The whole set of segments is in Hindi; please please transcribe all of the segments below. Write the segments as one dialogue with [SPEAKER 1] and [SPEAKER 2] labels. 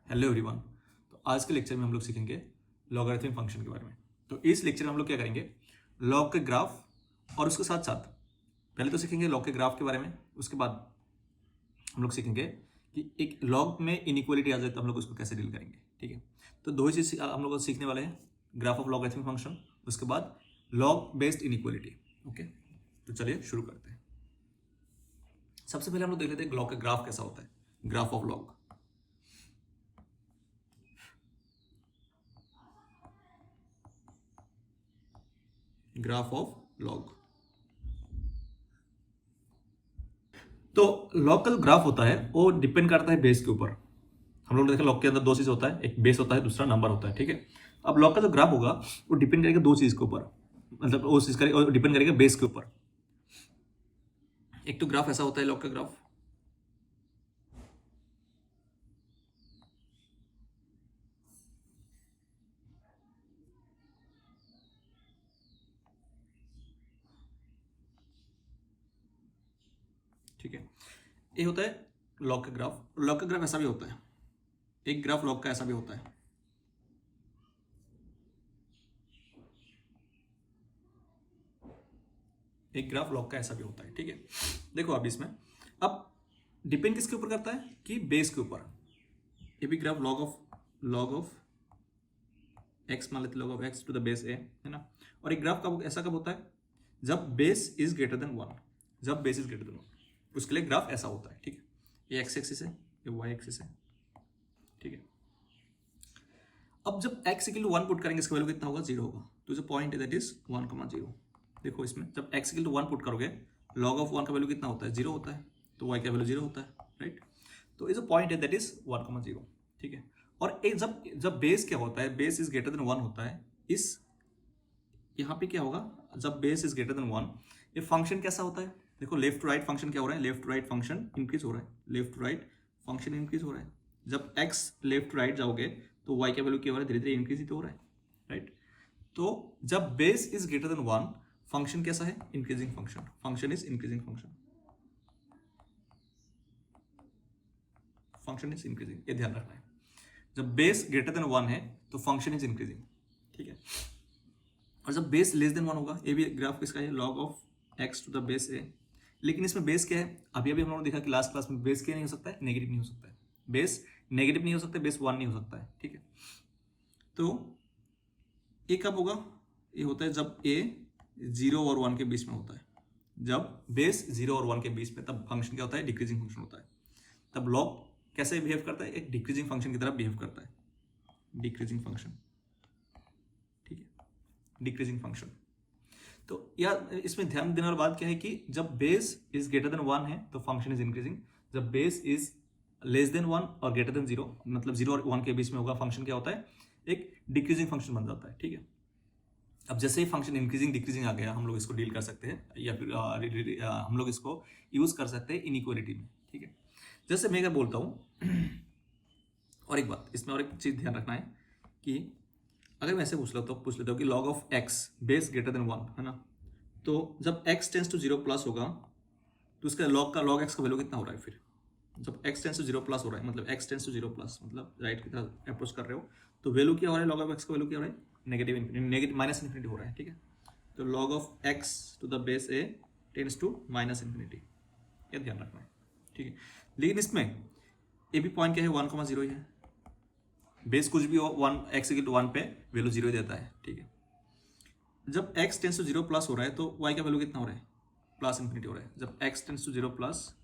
[SPEAKER 1] Hello everyone. तो आज के लेक्चर में हम लोग सीखेंगे लॉगरिथमिक फंक्शन के बारे में। तो इस लेक्चर में हम लोग क्या करेंगे, लॉग के ग्राफ और उसके साथ साथ पहले तो सीखेंगे लॉग के ग्राफ के बारे में, उसके बाद हम लोग सीखेंगे कि एक लॉग में इनइक्वालिटी आ जाए तो हम लोग उसको कैसे डील करेंगे। ठीक है, तो दो ही चीज़ हम लोग सीखने वाले हैं, ग्राफ ऑफ लॉगरिथमिक फंक्शन, उसके बाद लॉग बेस्ड इनइक्वालिटी। ओके, तो चलिए शुरू करते हैं। सबसे पहले हम लोग देख लेते हैं लॉग का ग्राफ कैसा होता है, graph of log. Graph of log, तो लॉग का जो ग्राफ होता है वो डिपेंड करता है बेस के ऊपर। हम लोग ने देखा लॉग के अंदर दो चीज होता है, एक बेस होता है, दूसरा नंबर होता है। ठीक है, अब लॉग का जो ग्राफ होगा वो डिपेंड करेगा दो चीज के ऊपर, मतलब वो चीज करेगा, डिपेंड करेगा बेस के ऊपर। एक तो ग्राफ ऐसा होता है लॉग का ग्राफ, ठीक है, ये होता है लॉग का ग्राफ। लॉग का ग्राफ ऐसा भी होता है, एक ग्राफ लॉग का ऐसा भी होता है। एक ग्राफ लॉग का ऐसा भी होता है। ठीक है, देखो अब इसमें अब डिपेंड किसके ऊपर करता है कि बेस के ऊपर। ये भी ग्राफ लॉग ऑफ एक्स मान लेते, log of x to the base a, है ना। और एक ग्राफ कब ऐसा कब होता है, जब base is greater than one, जब base is greater than one, उसके लिए ग्राफ ऐसा होता है। ठीक है, ये एक्स एक्सिस है, ये वाई एक्सिस है। ठीक है, अब जब x इक्वल टू 1 पुट करेंगे इसका वैल्यू कितना होगा, 0 होगा। तो जो पॉइंट है दैट इज 1,0। देखो इसमें जब x इक्वल टू 1 पुट करोगे, log ऑफ 1 का वैल्यू कितना होता है, 0 होता है, तो y का वैल्यू 0 होता है, राइट। तो ये जो पॉइंट है दैट इज 1,0। ठीक है, और एक जब जब बेस क्या होता है, बेस इज ग्रेटर देन 1 होता है, इस यहाँ पे क्या होगा, जब बेस इज ग्रेटर देन 1, ये फंक्शन कैसा होता है, देखो लेफ्ट राइट फंक्शन क्या हो रहा है, लेफ्ट राइट फंक्शन इंक्रीज हो रहा है, लेफ्ट राइट फंक्शन इंक्रीज हो रहा है। जब x लेफ्ट राइट जाओगे तो y का वैल्यू क्या हो रहा है, धीरे धीरे इंक्रीज ही तो हो रहा है, राइट। तो जब base is greater than 1, function कैसा है, increasing function, function is increasing function, function is increasing, ये ध्यान रखना है। जब बेस ग्रेटर देन 1 है तो फंक्शन इज इंक्रीजिंग। ठीक है, और जब बेस लेस देन 1 होगा, ये भी ग्राफ किसका है, log of x to the base a. लेकिन इसमें बेस क्या है, अभी अभी हम लोगों ने देखा कि लास्ट क्लास में बेस क्या नहीं हो सकता है, नेगेटिव नहीं हो सकता है, बेस नेगेटिव नहीं हो सकता, बेस 1 नहीं हो सकता है। ठीक है, तो ये कब होगा, ये होता है जब ए 0 और 1 के बीच में होता है। जब बेस 0 और 1 के बीच में, तब फंक्शन क्या होता है, डिक्रीजिंग फंक्शन होता है। तब लॉग कैसे बिहेव करता है, एक डिक्रीजिंग फंक्शन की तरह बिहेव करता है, डिक्रीजिंग फंक्शन। ठीक है, डिक्रीजिंग फंक्शन। तो यार इसमें ध्यान देने वाली बात क्या है कि जब बेस इज ग्रेटर देन 1 है तो फंक्शन इज इंक्रीजिंग, जब बेस इज लेस देन 1 और ग्रेटर देन 0, मतलब 0 और 1 के बीच में होगा, फंक्शन क्या होता है, एक डिक्रीजिंग फंक्शन बन जाता है। ठीक है, अब जैसे ही फंक्शन इंक्रीजिंग डिक्रीजिंग आ गया, हम लोग इसको डील कर सकते हैं, या फिर हम लोग इसको यूज कर सकते हैं इनइक्वालिटी में। ठीक है, जैसे मैं क्या बोलता हूँ और एक बात इसमें और एक चीज ध्यान रखना है कि अगर मैं ऐसे पूछ लेता हूँ कि log of x base greater than 1, है ना, तो जब x टेंस टू 0 प्लस होगा तो उसका लॉग एक्स का वैल्यू कितना हो रहा है, फिर जब x टेंस टू 0 प्लस हो रहा है, मतलब x टेंस टू 0 प्लस मतलब राइट की तरफ अप्रोच कर रहे हो, तो वैल्यू क्या हो रहा है, लॉग ऑफ एक्स का वैल्यू क्या हो रहा है, नेगेटिव माइनस इन्फिनिटी हो रहा है। ठीक है, तो log of x to the base a tends to minus infinity, ये ध्यान रखना है। ठीक है, लेकिन इसमें ये भी पॉइंट क्या है, 1,0 ही है, बेस कुछ भी हो 1 एक्स इक्वल टू 1 पे वैल्यू 0 ही देता है। ठीक है, जब x टेंस टू 0 प्लस हो रहा है तो y का वैल्यू कितना हो रहा है, प्लस इन्फिनिटी हो रहा है। जब x tends to 0 plus,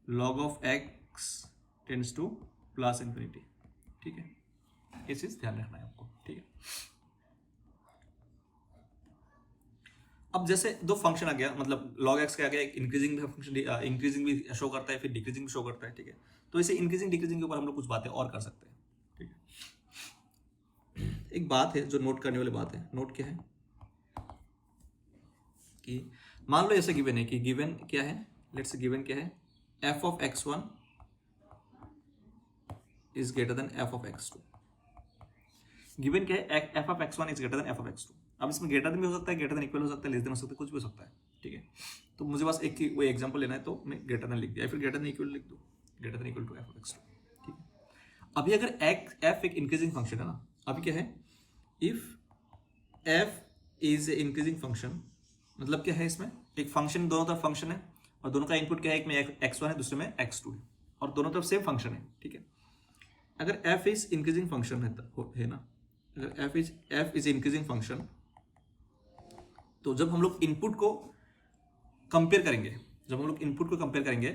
[SPEAKER 1] log of x tends to plus infinity. ठीक है, ये चीज ध्यान रखना है आपको। ठीक है, अब जैसे दो फंक्शन आ गया, मतलब log x का आ गया, एक इंक्रीजिंग भी फंक्शन, इंक्रीजिंग भी शो करता है, फिर डिक्रीजिंग भी शो करता है। ठीक है, तो इसे इंक्रीजिंग डिक्रीजिंग के ऊपर हम लोग कुछ बातें और कर सकते हैं। ठीक है, एक बात है जो नोट करने वाली बात है, नोट क्या है कि मान लो ऐसे गिवन है कि गिवन क्या है, लेट्स से गिवन क्या है, f of x1 is greater then f of x2। Given क्या है, f of x1 is greater then f of x2। अब इसमें ग्रेटर देन भी हो सकता है, ग्रेटर देन इक्वल हो सकता है, लेस देन हो सकता है, कुछ भी हो सकता है। ठीक है, तो मुझे बस एक ही वो एग्जांपल लेना है, तो मैं ग्रेटर देन लिख दिया, फिर ग्रेटर देन इक्वल लिख दूँ, greater than equal to f of x2। ठीक है, अभी अगर एफ एक इंक्रीजिंग फंक्शन है ना, अभी क्या है, if F is a increasing function, मतलब क्या है, इसमें एक फंक्शन, दोनों तरफ फंक्शन है और दोनों का इनपुट क्या है, एक में x1 है दूसरे में x2 है और दोनों तरफ सेम फंक्शन है, ठीक है। अगर f इज इंक्रीजिंग फंक्शन है ना, अगर f इज इंक्रीजिंग फंक्शन, तो जब हम लोग इनपुट को कंपेयर करेंगे,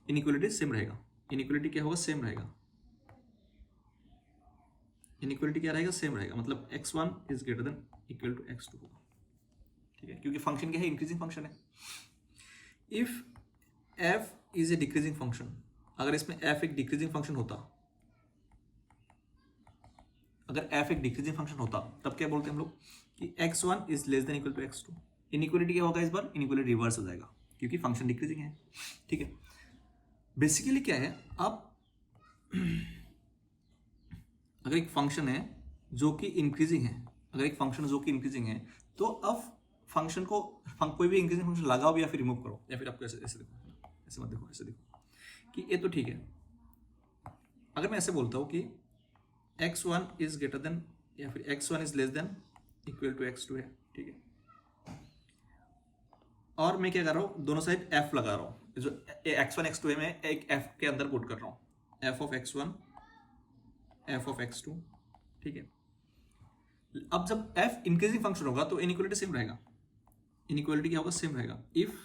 [SPEAKER 1] इनइक्वालिटी सेम रहेगा। इनइक्वालिटी क्या होगा, सेम रहेगा। इनइक्वालिटी क्या रहेगा, सेम रहेगा, मतलब x1 is greater than equal to x2 होगा, ठीक है, क्योंकि फंक्शन क्या है, इंक्रीजिंग फंक्शन है। If f is a decreasing function, अगर इसमें f एक डिक्रीजिंग फंक्शन होता, तब क्या बोलते हैं हम लोग कि x1 is less than equal to x2। Inequality क्या होगा, इस बार इनइक्वालिटी रिवर्स हो जाएगा क्योंकि फंक्शन डिक्रीजिंग है, ठीक है। बेसिकली क्या है, आप अगर एक फंक्शन है जो कि इंक्रीजिंग है, तो अब फंक्शन को कोई भी इंक्रीजिंग फंक्शन लगाओ या फिर रिमूव करो, या फिर आपको ऐसे देखो, ऐसे मत देखो, ऐसे देखो कि ये तो ठीक है। अगर मैं ऐसे बोलता हूँ कि x1 इज ग्रेटर देन या फिर x1 is less than equal to x2 है, ठीक है, और मैं क्या कर रहा हूँ, दोनों साइड f लगा रहा हूँ, जो x1 x2 है मैं एक f के अंदर पुट कर रहा हूँ, f of x1 f of x2, ठीक है। अब जब f इंक्रीजिंग फंक्शन होगा तो इनइक्वालिटी सेम रहेगा। इनइक्वालिटी क्या होगा, सेम रहेगा। इफ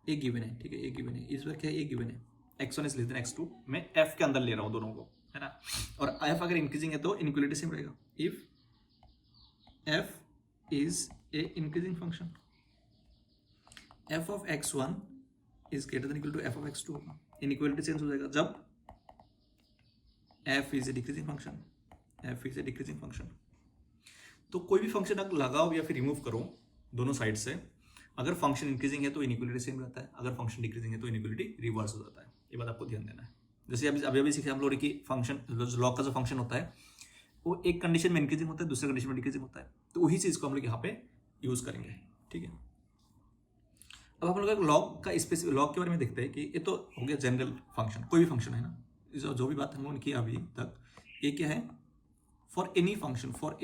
[SPEAKER 1] ए गिवन है, ठीक है, ए गिवन है, इस बार क्या है, ए गिवन है, x1 is less then x2, मैं f के अंदर ले रहा हूँ दोनों को, है ना, और f अगर इंक्रीजिंग है तो इनइक्वालिटी सेम रहेगा। If f is a increasing function, f of x1 is greater than equal to f of x2 होगा, इनइक्वालिटी चेंज हो जाएगा। जब f is a decreasing function, तो कोई भी फंक्शन अगर लगाओ या फिर रिमूव करो दोनों साइड से, अगर फंक्शन इंक्रीजिंग है तो इनइक्वालिटी सेम रहता है, अगर फंक्शन डिक्रीजिंग है तो इनइक्वालिटी रिवर्स हो जाता है। ये बात आपको ध्यान देना है। जैसे अभी सीखे हम लोग कि फंक्शन, लॉग का जो फंक्शन होता है वो एक कंडीशन में इंक्रीजिंग होता है, दूसरे कंडीशन में डिक्रीजिंग होता है, तो वही चीज़ को हम लोग यहाँ पे यूज करेंगे, ठीक है। अब हम लोग लॉग का स्पेसिफिक लॉग के बारे में देखते हैं कि ये तो हो गया जनरल फंक्शन, कोई भी फंक्शन है ना, जो भी बात हम लोगों ने की अभी तक, ये क्या है, for any function, for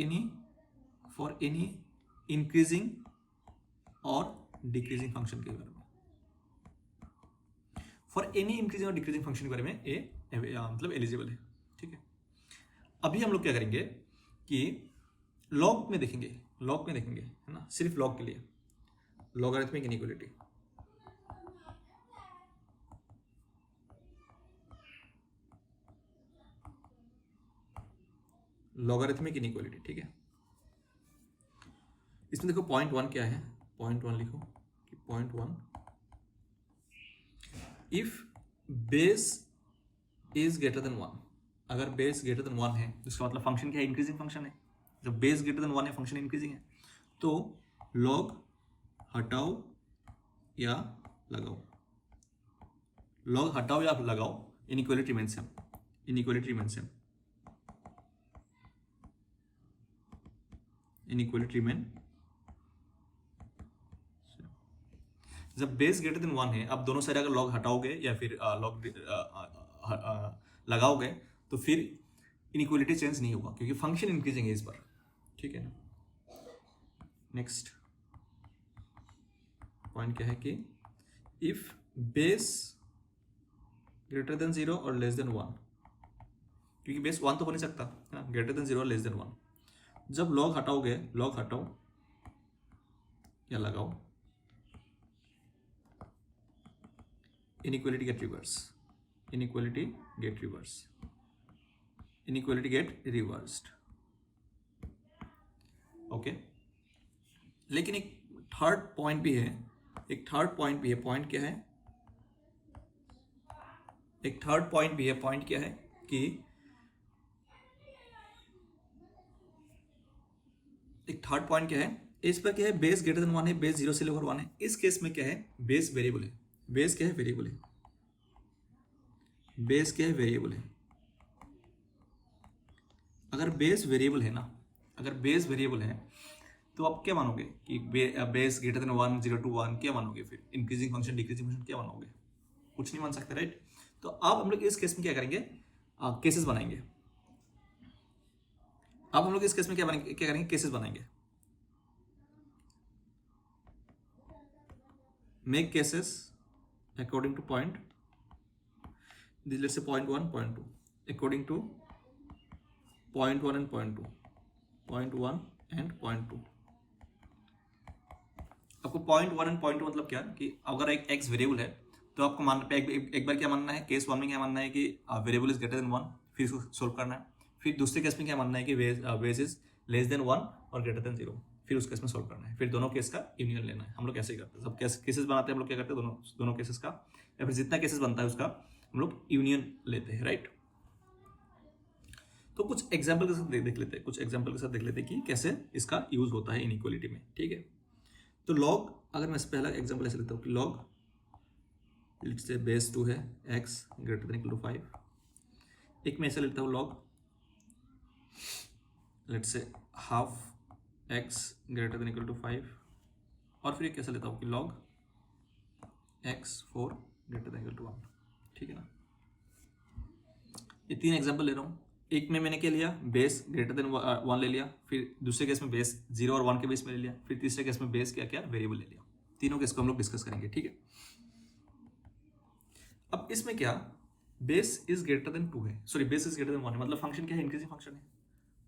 [SPEAKER 1] any increasing और डिक्रीजिंग फंक्शन के बारे में, फॉर एनी इंक्रीजिंग और डिक्रीजिंग फंक्शन के बारे में ये मतलब एलिजिबल है, ठीक है। अभी हम लोग क्या करेंगे कि लॉग में देखेंगे, है ना, सिर्फ लॉग के लिए, लॉगरिथमिक इनइक्वालिटी, ठीक है। इसमें देखो पॉइंट 1 क्या है, पॉइंट 1 लिखो कि point 1, if base is greater than 1, अगर बेस ग्रेटर देन 1 है तो इसका मतलब फंक्शन क्या है, इंक्रीजिंग फंक्शन है। जब बेस ग्रेटर देन 1 है, फंक्शन इंक्रीजिंग है, तो लॉग हटाओ या लगाओ, inequality remain same, inequality remain. जब बेस ग्रेटर देन 1 है, अब दोनों साइड अगर लॉग हटाओगे या फिर लॉग लगाओगे तो फिर इनइक्वालिटी चेंज नहीं होगा क्योंकि फंक्शन इंक्रीजिंग है इस बार, ठीक है ना। नेक्स्ट पॉइंट क्या है कि इफ बेस ग्रेटर देन 0 और लेस देन 1, क्योंकि बेस 1 तो हो नहीं सकता है ना, ग्रेटर देन 0 और लेस देन 1, जब लॉग हटाओगे, लॉग हटाओ या लगाओ, इनइक्वालिटी गेट रिवर्स्ड, ओके। लेकिन एक थर्ड पॉइंट भी है, पॉइंट क्या है, पॉइंट क्या है कि एक थर्ड पॉइंट क्या है, इस पर क्या है, बेस ग्रेटर देन 1 है, बेस 0 से लेकर 1 है, इस केस में क्या है, बेस वेरिएबल है, बेस क्या है, वेरिएबल है। अगर बेस वेरिएबल है ना, तो आप क्या मानोगे कि बेस ग्रेटर देन 1, 0 to 1 क्या मानोगे, फिर इंक्रीजिंग फंक्शन डिक्रीजिंग फंक्शन क्या मानोगे, कुछ नहीं मान सकते, राइट। तो अब हम लोग इस केस में क्या करेंगे, केसेस बनाएंगे। अब हम लोग इस केस में क्या करेंगे, केसेस बनाएंगे। Make cases according two point, let's say point 1 point 2, according two point 1 and point 2, point 1 and point 2। आपको पॉइंट 1 एंड पॉइंट 2 मतलब क्या कि अगर एक एक्स वेरिएबल है तो आपको एक बार क्या मानना है, केस 1 में क्या मानना है कि वेरिएबल इज ग्रेटर देन 1, फिर इसको सोल्व करना है। फिर दूसरे केस में क्या मानना है कि बेस इज लेस देन 1 और ग्रेटर देन 0, फिर उस केस में सोल्व करना है। फिर दोनों केस का यूनियन लेना है। हम लोग कैसे ही करते हैं, सब केसेस बनाते हैं हम लोग, क्या करते हैं दोनों केसेस का, या फिर जितना केसेस बनता है उसका हम लोग यूनियन लेते हैं, राइट। तो कुछ एग्जाम्पल के साथ देख लेते हैं, कुछ एग्जाम्पल के साथ देख लेते हैं कि कैसे इसका यूज होता है इनइक्वालिटी में, ठीक है। तो लॉग, अगर मैं पहला एग्जाम्पल ऐसे लेता हूँ कि लॉग लेट्स से बेस 2 है, x greater than equal to 5। एक मैं ऐसे लेता हूँ लॉग लेट्स से half x greater than equal to 5, और फिर एक कैसे लेता हूँ कि log x 4 greater than equal to 1, ठीक है ना। ये 3 एग्जाम्पल ले रहा हूँ। एक में मैंने क्या लिया, बेस ग्रेटर देन 1 ले लिया, फिर दूसरे केस में बेस 0 और 1 के बेस में ले लिया, फिर तीसरे केस में बेस क्या वेरिएबल ले लिया। तीनों केस को हम लोग डिस्कस करेंगे, ठीक है। अब इसमें क्या, बेस इज ग्रेटर देन 2 है, sorry base is greater than 1 है, मतलब फंक्शन क्या है, इंक्रीजिंग फंक्शन है।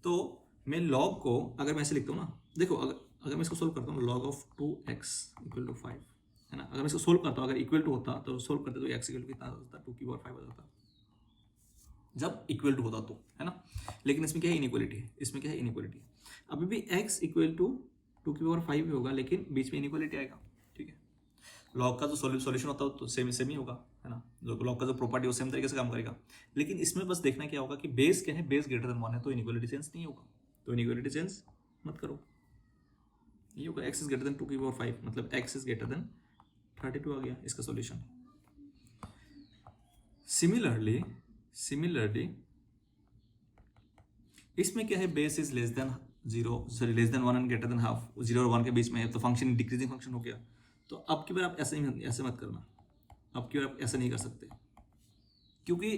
[SPEAKER 1] तो मैं लॉग को अगर मैं ऐसे लिखता हूँ ना, देखो अगर मैं इसको सोल्व करता हूँ, log of 2x equal to 5 है ना। अगर मैं इसको सोल्व करता हूँ, अगर इक्वल टू होता तो सोल्व करते तो x इक्वल टू कितना होता, 2 की पावर 5 हो जाता जब इक्वल टू होता तो, है ना। लेकिन इसमें क्या है, इनइक्वालिटी है, इसमें क्या है, इनइक्वालिटी। अभी भी x इक्वल टू 2 की पावर 5 होगा, लेकिन बीच में इनइक्वालिटी आएगा, ठीक है। लॉग का जो सॉल्यूशन होता है तो सेम ही होगा, है ना। जो लॉग का जो प्रॉपर्टी है सेम तरीके से काम करेगा। लेकिन इसमें बस देखना क्या होगा कि बेस क्या है, बेस ग्रेटर देन 1 है, तो इनइक्वालिटी सेंस नहीं होगा, तो इनइक्वालिटी सेंस मत करो। ये होगा x इज ग्रेटर देन 2 की पावर 5, मतलब x इज ग्रेटर देन 32 आ गया इसका सॉल्यूशन। सिमिलरली इसमें क्या है, base is less than 0, sorry less than 1 and greater than half, 0 और 1 के बीच में है, तो फंक्शन डिक्रीजिंग फंक्शन हो गया। तो अब की बार आप ऐसे मत करना, अब की बार आप ऐसा नहीं कर सकते, क्योंकि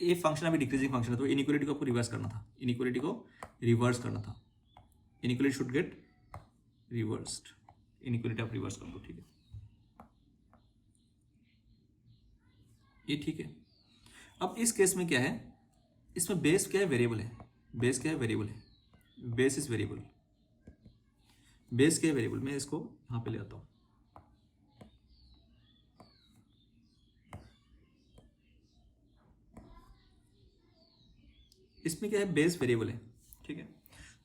[SPEAKER 1] ये फंक्शन अभी डिक्रीजिंग फंक्शन है, तो इनइक्वालिटी को आपको रिवर्स करना था, इनइक्वालिटी को रिवर्स करना था। Inequality should get reversed, inequality आप रिवर्स कर दो, ठीक है। ये ठीक है। अब इस केस में क्या है, इसमें बेस क्या है, वेरिएबल है, बेस क्या है, वेरिएबल है, बेस इज वेरिएबल, बेस क्या है, वेरिएबल। मैं इसको यहाँ पे ले आता हूँ, इसमें क्या है, बेस वेरिएबल है, ठीक है।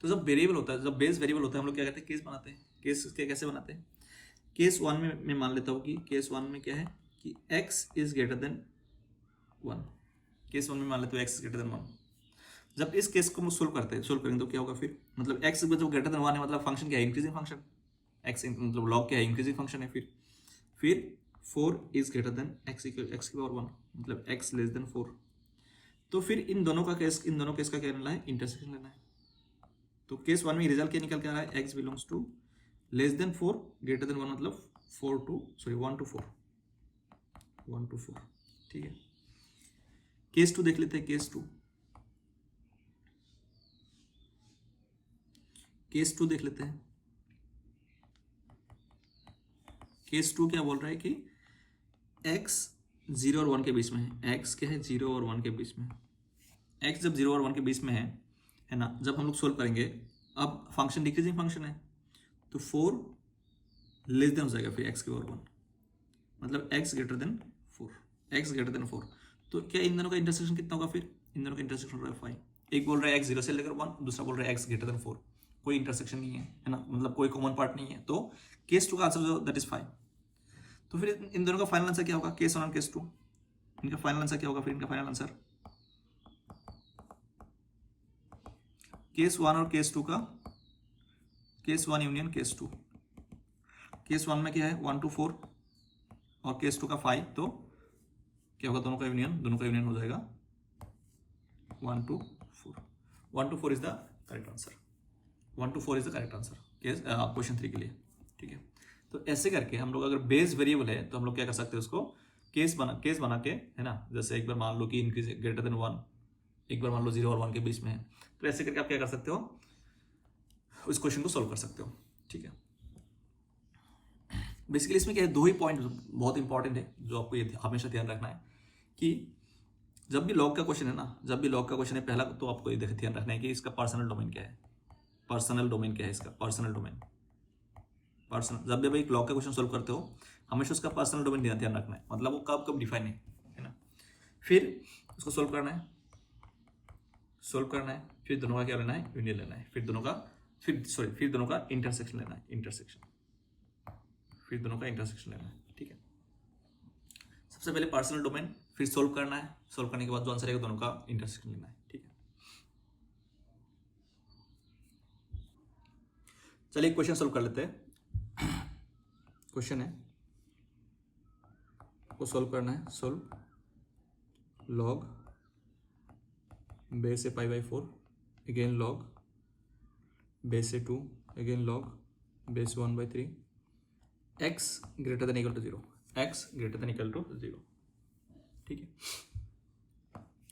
[SPEAKER 1] तो जब वेरिएबल होता है, जब बेस वेरिएबल होता है, हम लोग क्या करते हैं, केस बनाते हैं। केस कैसे बनाते हैं, केस 1 में मैं मान लेता हूँ कि केस 1 में क्या है कि x is greater than 1, case 1 में मान लेते हो x इज ग्रेटर देन 1। जब इस केस को सोल्व करेंगे तो क्या होगा फिर, मतलब x जब ग्रेटर देन 1 है, मतलब फंक्शन क्या है, इंक्रीजिंग फंक्शन, x मतलब लॉग क्या है, इंक्रीजिंग फंक्शन है। फिर 4 इज ग्रेटर देन x की पावर 1, मतलब x लेस देन 4। तो फिर इन दोनों केस का क्या लेना है, इंटरसेक्शन लेना है। तो केस 1 में रिजल्ट क्या निकल के आ रहा है, x belongs to less than 4 greater than 1, मतलब 1 to 4, ठीक है। केस 2 देख लेते हैं, केस 2 देख लेते हैं। केस 2 क्या बोल रहा है कि x 0 और 1 के बीच में है, x क्या है, 0 और 1 के बीच में। x जब 0 और 1 के बीच में है ना, जब हम लोग सोल्व करेंगे, अब फंक्शन डिक्रीजिंग फंक्शन है, तो 4 लेस देन हो जाएगा फिर x की पावर 1, मतलब x ग्रेटर देन 4, तो क्या इन दोनों का इंटरसेक्शन कितना होगा, फिर इन दोनों का इंटरसेक्शन हो रहा है 5। एक बोल रहा है x 0 से लेकर 1, दूसरा बोल रहा है x ग्रेटर देन 4, कोई इंटरसेक्शन नहीं है ना, मतलब कोई कॉमन पार्ट नहीं है, तो केस 2 का आंसर जो दैट इज 5। तो फिर इन दोनों का फाइनल आंसर क्या होगा, केस 1 और केस 2, इनका फाइनल आंसर क्या होगा, फिर इनका फाइनल आंसर केस 1 और केस 2 का, केस 1 यूनियन केस 2। केस 1 में क्या है 1 to 4 और केस 2 का 5, तो क्या होगा, दोनों का यूनियन हो जाएगा 1 to 4। 1 to 4 is the correct answer, 1 to 4 is the correct answer case question 3 के लिए, ठीक है। तो ऐसे करके हम लोग, अगर बेस वेरिएबल है तो हम लोग क्या कर सकते हैं, उसको केस बना के, है ना। जैसे एक बार मान लो कि इंक्रीज ग्रेटर देन 1, एक बार मान लो 0 और 1 के बीच में है, तो ऐसे करके आप क्या कर सकते हो, उस क्वेश्चन को सोल्व कर सकते हो। ठीक है, बेसिकली इसमें क्या है, दो ही पॉइंट बहुत इंपॉर्टेंट है जो आपको ये हमेशा ध्यान रखना है कि जब भी लॉग का क्वेश्चन है ना, जब भी लॉग का क्वेश्चन है, पहला तो आपको ये ध्यान रखना है कि इसका पर्सनल डोमेन क्या है, पर्सनल डोमेन क्या है इसका, पर्सनल डोमेन, पर्सनल। जब भी आप एक लॉग का क्वेश्चन सोल्व करते हो हमेशा उसका पर्सनल डोमेन ध्यान रखना है, मतलब वो कब कब डिफाइन है ना। फिर उसको सोल्व करना है, फिर दोनों का क्या लेना है, यूनियन लेना है, फिर दोनों का इंटरसेक्शन लेना है, फिर दोनों का इंटरसेक्शन लेना है। ठीक है, सबसे पहले पर्सनल डोमेन, फिर सोल्व करना है, सोल्व करने के बाद जो आंसर आएगा दोनों का इंटरसेक्शन लेना है। ठीक है, चलिए क्वेश्चन सोल्व कर लेते हैं। क्वेश्चन है को सोल्व करना है, सोल्व लॉग बेस से π/4 अगेन लॉग बेस से 2 again log base 1/3 x greater than equal to 0, x greater than equal to 0। ठीक है,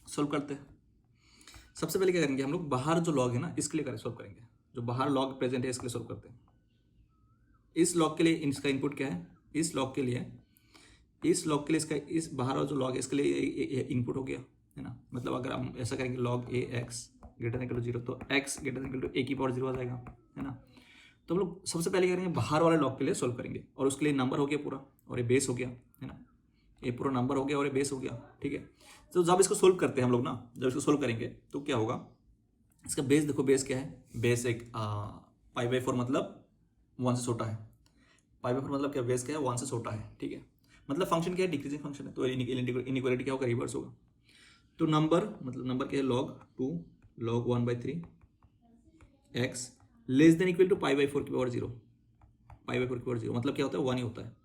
[SPEAKER 1] सोल्व करते हैं। सबसे पहले क्या करेंगे हम लोग, बाहर जो लॉग है ना इसके लिए सोल्व करेंगे, जो बाहर लॉग प्रेजेंट है इसके लिए सोल्व करते हैं। इस लॉग के लिए इसका इनपुट क्या है, इस लॉग के लिए इसका इस बाहर जो लॉग है इसके लिए इनपुट हो गया है ना। मतलब अगर हम ऐसा करेंगे log a x greater than equal to 0 तो x greater than equal to a⁴ 0 आ जाएगा है ना। तो हम लोग सबसे पहले करेंगे बाहर वाले लॉग के लिए सोल्व करेंगे, और उसके लिए नंबर हो गया पूरा और ये बेस हो गया है ना, ये पूरा नंबर हो गया और ये बेस हो गया। ठीक है, तो जब इसको सोल्व करते हैं हम लोग ना, जब इसको सोल्व करेंगे तो क्या होगा, इसका बेस देखो, बेस क्या है, बेस एक π/4 मतलब 1 से छोटा है, π/4 मतलब क्या, बेस क्या है 1 से छोटा है। ठीक है, मतलब फंक्शन क्या है, डिक्रीजिंग फंक्शन है, तो इनइक्वालिटी क्या होगा, रिवर्स होगा। तो नंबर मतलब नंबर क्या है, log 2 log 1/3 x less than equal to π/4 की पावर 0, π/4 की पावर 0 मतलब क्या होता है, 1 ही होता है,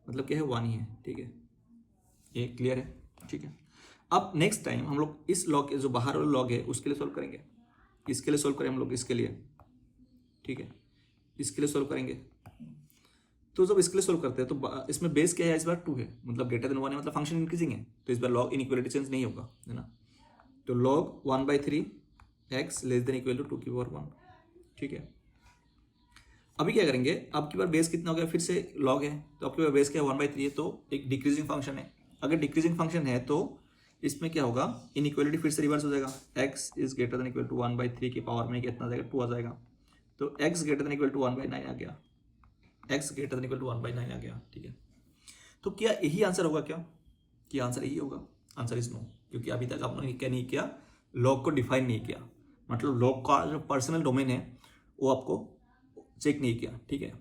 [SPEAKER 1] मतलब क्या है 1 ही है। ठीक है, ये क्लियर है। ठीक है, अब नेक्स्ट टाइम हम लोग इस लॉग जो बाहर वाला लॉग है उसके लिए सोल्व करेंगे, इसके लिए सोल्व करें हम लोग, इसके लिए। ठीक है, इसके लिए सोल्व करेंगे, तो जब इसके लिए सोल्व करते हैं तो इसमें बेस क्या है, इस बार 2 है, मतलब ग्रेटर देन 1 है, मतलब फंक्शन इंक्रीजिंग है, तो इस बार लॉग इनइक्वालिटी चेंज नहीं होगा है ना। तो log 1/3 x less than equal to 2 की पावर 1। ठीक है, अभी क्या करेंगे, अब की बार बेस कितना हो गया, फिर से लॉग है तो आपके पास बेस क्या है 1/3 है, तो एक डिक्रीजिंग फंक्शन है। अगर डिक्रीजिंग फंक्शन है तो इसमें क्या होगा, इनइक्वालिटी फिर से रिवर्स हो जाएगा, x is greater than equal to 1/3 की पावर में कितना आ जाएगा, 2 आ जाएगा, तो x greater than equal to 1/9 आ गया, x greater than equal to 1/9 आ गया। ठीक है, तो क्या यही आंसर होगा, क्या आंसर यही होगा, आंसर इज नो, क्योंकि अभी तक आपने क्या नहीं किया, लॉग को डिफाइन नहीं किया, मतलब लॉग का जो पर्सनल डोमेन है वो आपको चेक नहीं किया। ठीक है,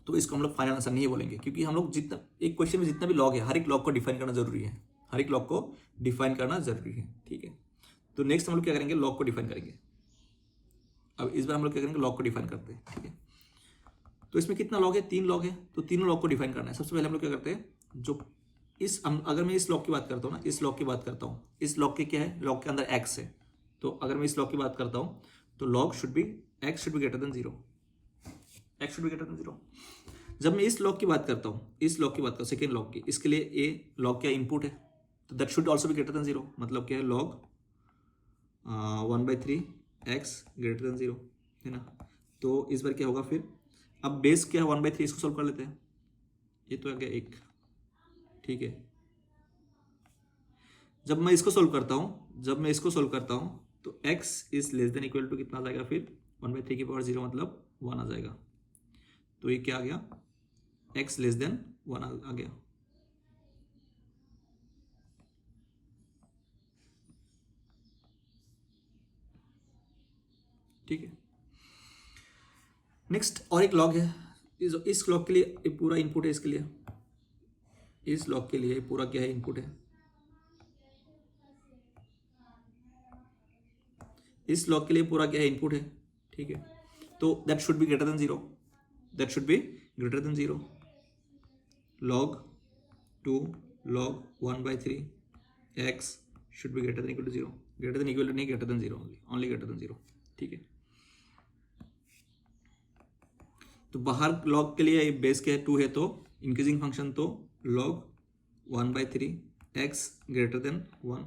[SPEAKER 1] तो इसको हम लोग फाइनल आंसर नहीं बोलेंगे, क्योंकि हम लोग जितना एक क्वेश्चन में जितना भी लॉग है हर एक लॉग को डिफाइन करना जरूरी है, हर एक लॉग को डिफाइन करना जरूरी है। ठीक है, तो नेक्स्ट हम लोग क्या करेंगे, लॉग को डिफाइन करेंगे। अब इस बार हम लोग क्या करेंगे, लॉग को डिफाइन करते हैं। ठीक है, तो इसमें कितना लॉग है, 3 लॉग है, तो तीनों लॉग को डिफाइन करना है। सबसे पहले हम लोग क्या करते हैं, जो अगर मैं इस लॉग की बात करता हूँ ना, इस लॉग की बात करता हूँ, इस लॉग के क्या है, लॉग के अंदर x है, तो अगर मैं इस लॉग की बात करता हूँ तो log should be x should be greater than 0, x should be greater than 0। जब मैं इस लॉग की बात करता हूँ, इस लॉग की बात करता हूँ सेकेंड लॉग की, इसके लिए a लॉग क्या इनपुट है, तो that should also be greater than 0, मतलब क्या है लॉग 1/3 x ग्रेटर देन 0 है ना। तो इस बार क्या होगा, फिर अब बेस क्या है 1/3, इसको सोल्व कर लेते हैं, ये तो आ गया 1। ठीक है, जब मैं इसको सोल्व करता हूँ तो x is less than equal to कितना आ जाएगा, फिर 1/3 की पावर 0 मतलब 1 आ जाएगा, तो ये क्या आ गया, x लेस देन 1 आ गया। ठीक है, नेक्स्ट और एक लॉग है, इस लॉग के लिए पूरा इनपुट है, इसके लिए इस लॉग के लिए पूरा क्या है, इनपुट है, इस लॉग के लिए पूरा क्या है, इनपुट है। ठीक है, तो that should be greater than 0, that should be greater than 0, log 2 log 1/3 x should be greater than equal to 0, greater than equal to नहीं, greater than 0 only greater than 0। ठीक है, तो बाहर लॉग के लिए बेस क्या है, 2 है, तो इंक्रीजिंग फंक्शन तो log 1/3 x ग्रेटर देन 1,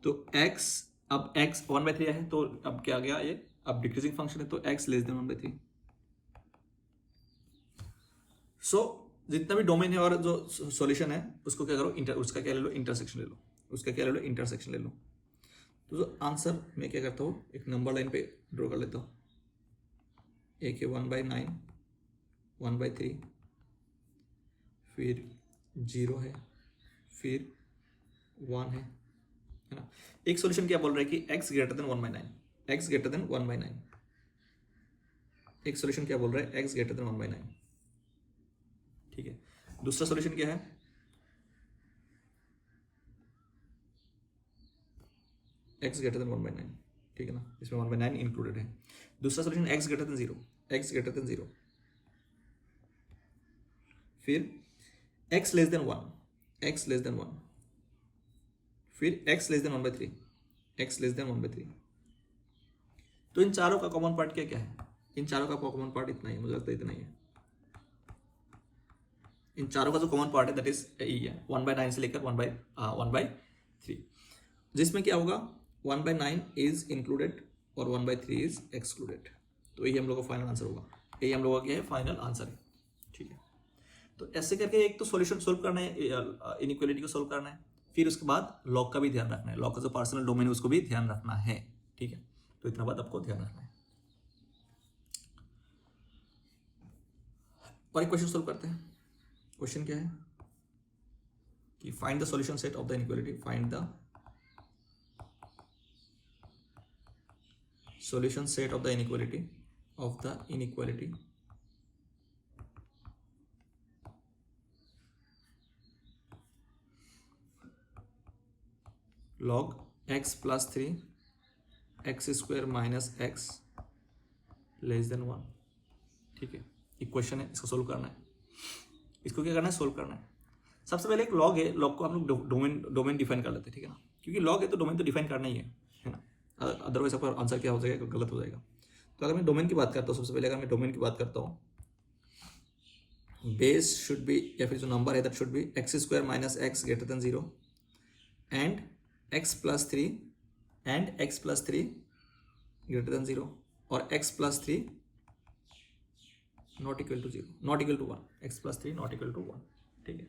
[SPEAKER 1] तो x अब x 1/3 है, तो अब क्या आ गया ये, अब डिक्रीजिंग फंक्शन है, तो x लेस देन 1/3। सो जितना भी डोमेन है और जो सॉल्यूशन है उसको क्या करो, उसका क्या ले लो, इंटरसेक्शन ले लो, उसका क्या ले लो, इंटरसेक्शन ले लो। तो जो आंसर मैं क्या करता हूँ, एक नंबर लाइन पे ड्रॉ कर लेता हूँ। एक है 1/9, 1/3, फिर 0 है, फिर 1 है ना। एक सॉल्यूशन क्या बोल रहा है कि x greater then 1/9, x greater then 1/9। एक सॉल्यूशन क्या बोल रहा है, x ग्रेटर देन 1/9, ठीक है। दूसरा सॉल्यूशन क्या है, x ग्रेटर देन 1/9, ठीक है ना, इसमें 1/9 इंक्लूडेड है। दूसरा solution x greater than 0, x greater than 0, फिर x less then 1, x less then 1, फिर x less then 1/3, x less then 1/3। तो इन चारों का कॉमन पार्ट क्या क्या है, इन चारों का कॉमन पार्ट इतना ही, मुझे लगता है इतना ही है। इन चारों का जो कॉमन पार्ट है दैट इज यही है, 1/9 से लेकर 1/3, जिसमें क्या होगा 1/9 इज इंक्लूडेड और 1/3 इज एक्सक्लूडेड। तो यही हम लोग का फाइनल आंसर होगा, यही हम लोगों का क्या है, फाइनल आंसर है, ठीक है। तो ऐसे करके एक तो सॉल्यूशन सोल्व करना है, इनइक्वालिटी को सोल्व करना है, फिर उसके बाद लॉग का भी ध्यान रखना है, लॉग का जो पार्सनल डोमेन है उसको भी ध्यान रखना है, ठीक है। तो इतना बात आपको ध्यान रखना है। और एक क्वेश्चन सोल्व करते हैं। क्वेश्चन क्या है कि find the solution set of the inequality, find the solution set of the inequality log x plus 3 x square minus x less then 1, ठीक है। एक क्वेश्चन है, इसको सोल्व करना है। इसको क्या करना है, सोल्व करना है। सबसे पहले एक लॉग है, लॉग को हम लोग डोमेन डिफाइन कर लेते हैं, ठीक है ना, क्योंकि लॉग है तो डोमेन तो डिफाइन करना ही है ना, अदरवाइज आपका आंसर क्या हो जाएगा, गलत हो जाएगा। तो अगर मैं डोमेन की बात करता हूँ, सबसे पहले अगर मैं डोमेन की बात करता हूँ, बेस शुड बी, या फिर जो नंबर है that should be x square minus x greater than 0 and x plus 3 and x plus 3 greater than 0 और x plus 3 not equal to 0, not equal to 1, x plus 3 not equal to 1, ठीक है।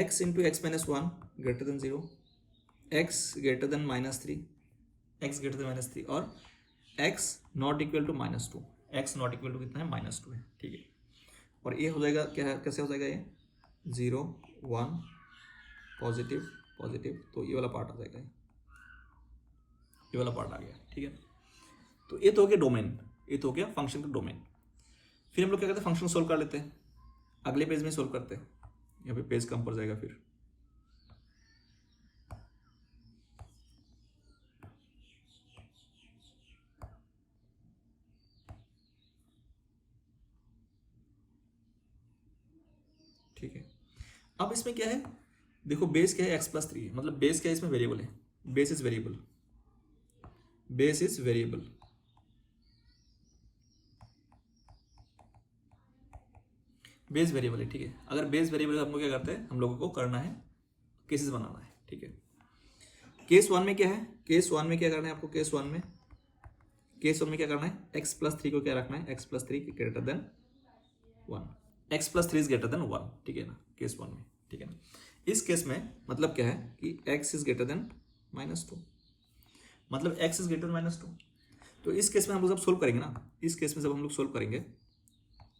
[SPEAKER 1] x into x minus 1 greater than 0, x greater than -3, x greater than -3 और x not equal to -2, x not equal to कितना है, -2 है, ठीक है। और ये हो जाएगा क्या है, कैसे हो जाएगा ये 0 1 पॉजिटिव पॉजिटिव, तो ये वाला पार्ट आ जाएगा, ये वाला पार्ट आ गया, ठीक है। तो ये तो हो गया डोमेन, ये तो हो गया फंक्शन का डोमेन। फिर हम लोग क्या करते हैं, फंक्शन सोल्व कर लेते हैं, अगले पेज में सोल्व करते हैं, यहाँ पे पेज कम पड़ जाएगा फिर। ठीक है, अब इसमें क्या है, देखो बेस क्या है, x प्लस 3 है, मतलब बेस क्या है, इसमें वेरिएबल है, base is variable, base is variable, base variable है, ठीक है। अगर बेस वेरिएबल हम लोग क्या करते हैं, हम लोगों को करना है केसेस बनाना है, ठीक है। केस 1 में क्या है, केस 1 में क्या करना है आपको, केस 1 में क्या करना है, x प्लस 3 को क्या रखना है, x plus 3 greater than 1, x plus 3 is greater than 1, ठीक है ना, केस 1 में, ठीक है ना। इस केस में मतलब क्या है कि x इज ग्रेटर देन -2, मतलब x इज ग्रेटर देन -2। तो इस केस में हम लोग जब सोल्व करेंगे ना, इस केस में जब हम लोग सोल्व करेंगे,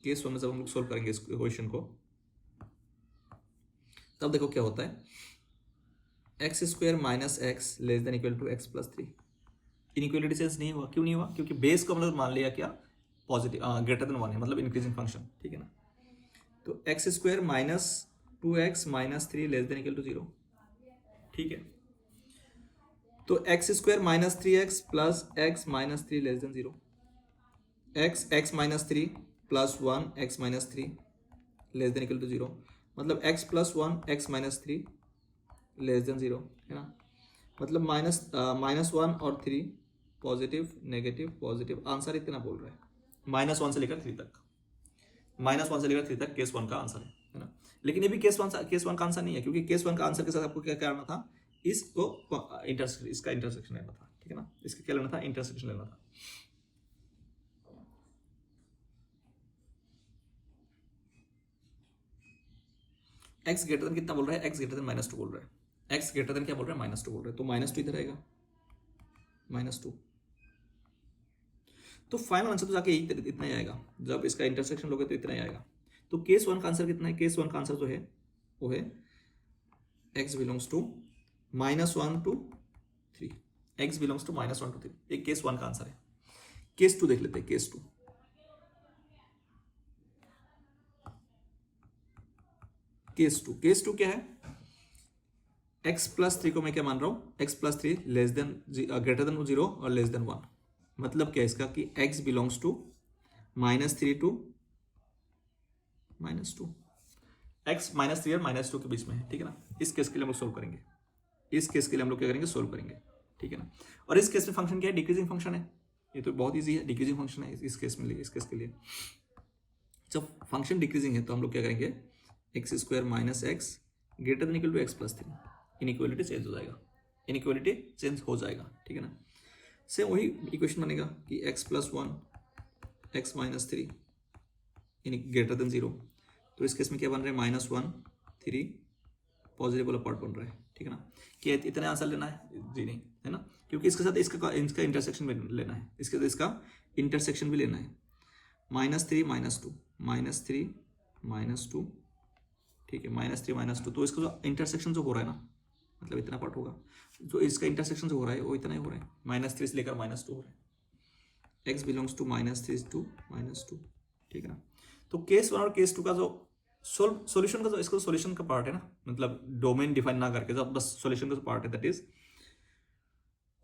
[SPEAKER 1] केस 1 में जब हम लोग सोल्व करेंगे इस क्वेश्चन को, तब देखो क्या होता है, x square minus x less than equal to x plus 3। Inequality sense नहीं हुआ, क्यों नहीं हुआ, क्योंकि बेस को हम लोग मान लिया क्या, पॉजिटिव ग्रेटर देन 1 है, मतलब इंक्रीजिंग फंक्शन, ठीक है ना। तो x square minus 2x minus 3 less than equal to 0, ठीक है। तो x square minus 3x plus x minus 3 less than 0, x minus 3 plus 1 x minus 3 less than equal to 0, मतलब x plus 1 x minus 3 less than 0, है ना। मतलब -1 और 3 पॉजिटिव नेगेटिव पॉजिटिव, आंसर इतना बोल रहा है, -1 से लेकर 3 तक, -1 से लेकर 3 तक केस 1 का आंसर है ना। लेकिन ये भी केस 1 का आंसर नहीं है, क्योंकि केस 1 का आंसर के साथ आपको क्या करना था, इसको इसका इंटरसेक्शन लेना था, ठीक है ना, इसका क्या लेना था, इंटरसेक्शन लेना था। एक्स ग्रेटर देन कितना बोल रहा है, एक्स ग्रेटर देन -2 बोल रहा है, एक्स ग्रेटर देन क्या बोल रहा है, -2 बोल रहा है, तो -2 इधर आएगा, -2। तो फाइनल आंसर तो जाके इतना ही आएगा, जब इसका इंटरसेक्शन लोगे तो इतना ही आएगा। तो केस 1 का आंसर कितना है, केस 1 का आंसर जो है वो है x belongs to -1 to 3, x belongs to -1 to 3, ये केस 1 का आंसर है। केस 2 देख लेते हैं, केस 2। केस टू क्या है, x प्लस 3 को मैं क्या मान रहा हूँ, x plus 3 less then greater than 0 और लेस देन 1। मतलब क्या है इसका कि x belongs to -3 to -2, x -3 और -2 के बीच में है, ठीक है ना। इस केस के लिए हम लोग सोल्व करेंगे, इस केस के लिए हम लोग क्या करेंगे, सोल्व करेंगे, ठीक है ना। और इस केस में फंक्शन क्या है, डिक्रीजिंग फंक्शन है, ये तो बहुत ईजी है, डिक्रीजिंग फंक्शन है इस केस में, इस केस के लिए जब फंक्शन डिक्रीजिंग है तो हम लोग क्या करेंगे, x² - x greater than equal to x plus 3, inequality change हो जाएगा, इनइक्वालिटी चेंज हो जाएगा, ठीक है ना। सेम वही इक्वेशन बनेगा कि x plus 1 x minus 3 greater than 0। तो इस केस में क्या बन रहा है, -1 3 पॉजिटिव वाला पार्ट बन रहा है, ठीक है ना। कि इतने आंसर लेना है जी, नहीं है ना, क्योंकि इसके साथ इसका इंटरसेक्शन भी लेना है, इसके साथ इसका इंटरसेक्शन भी लेना है। -3 -2 -3 -2, ठीक है, -3 -2। तो इसका जो इंटरसेक्शन जो हो रहा है ना, मतलब इतना पार्ट होगा, जो इसका इंटरसेक्शन जो हो रहा है वो इतना ही हो रहा है, -3 से लेकर -2 हो रहा है, x बिलोंग्स टू -3 to -2, ठीक है ना। तो केस 1 और केस 2 का जो सॉल्यूशन का जो इसका सॉल्यूशन का पार्ट है ना, मतलब डोमेन डिफाइन ना करके जब बस सॉल्यूशन का जो पार्ट है, दैट इज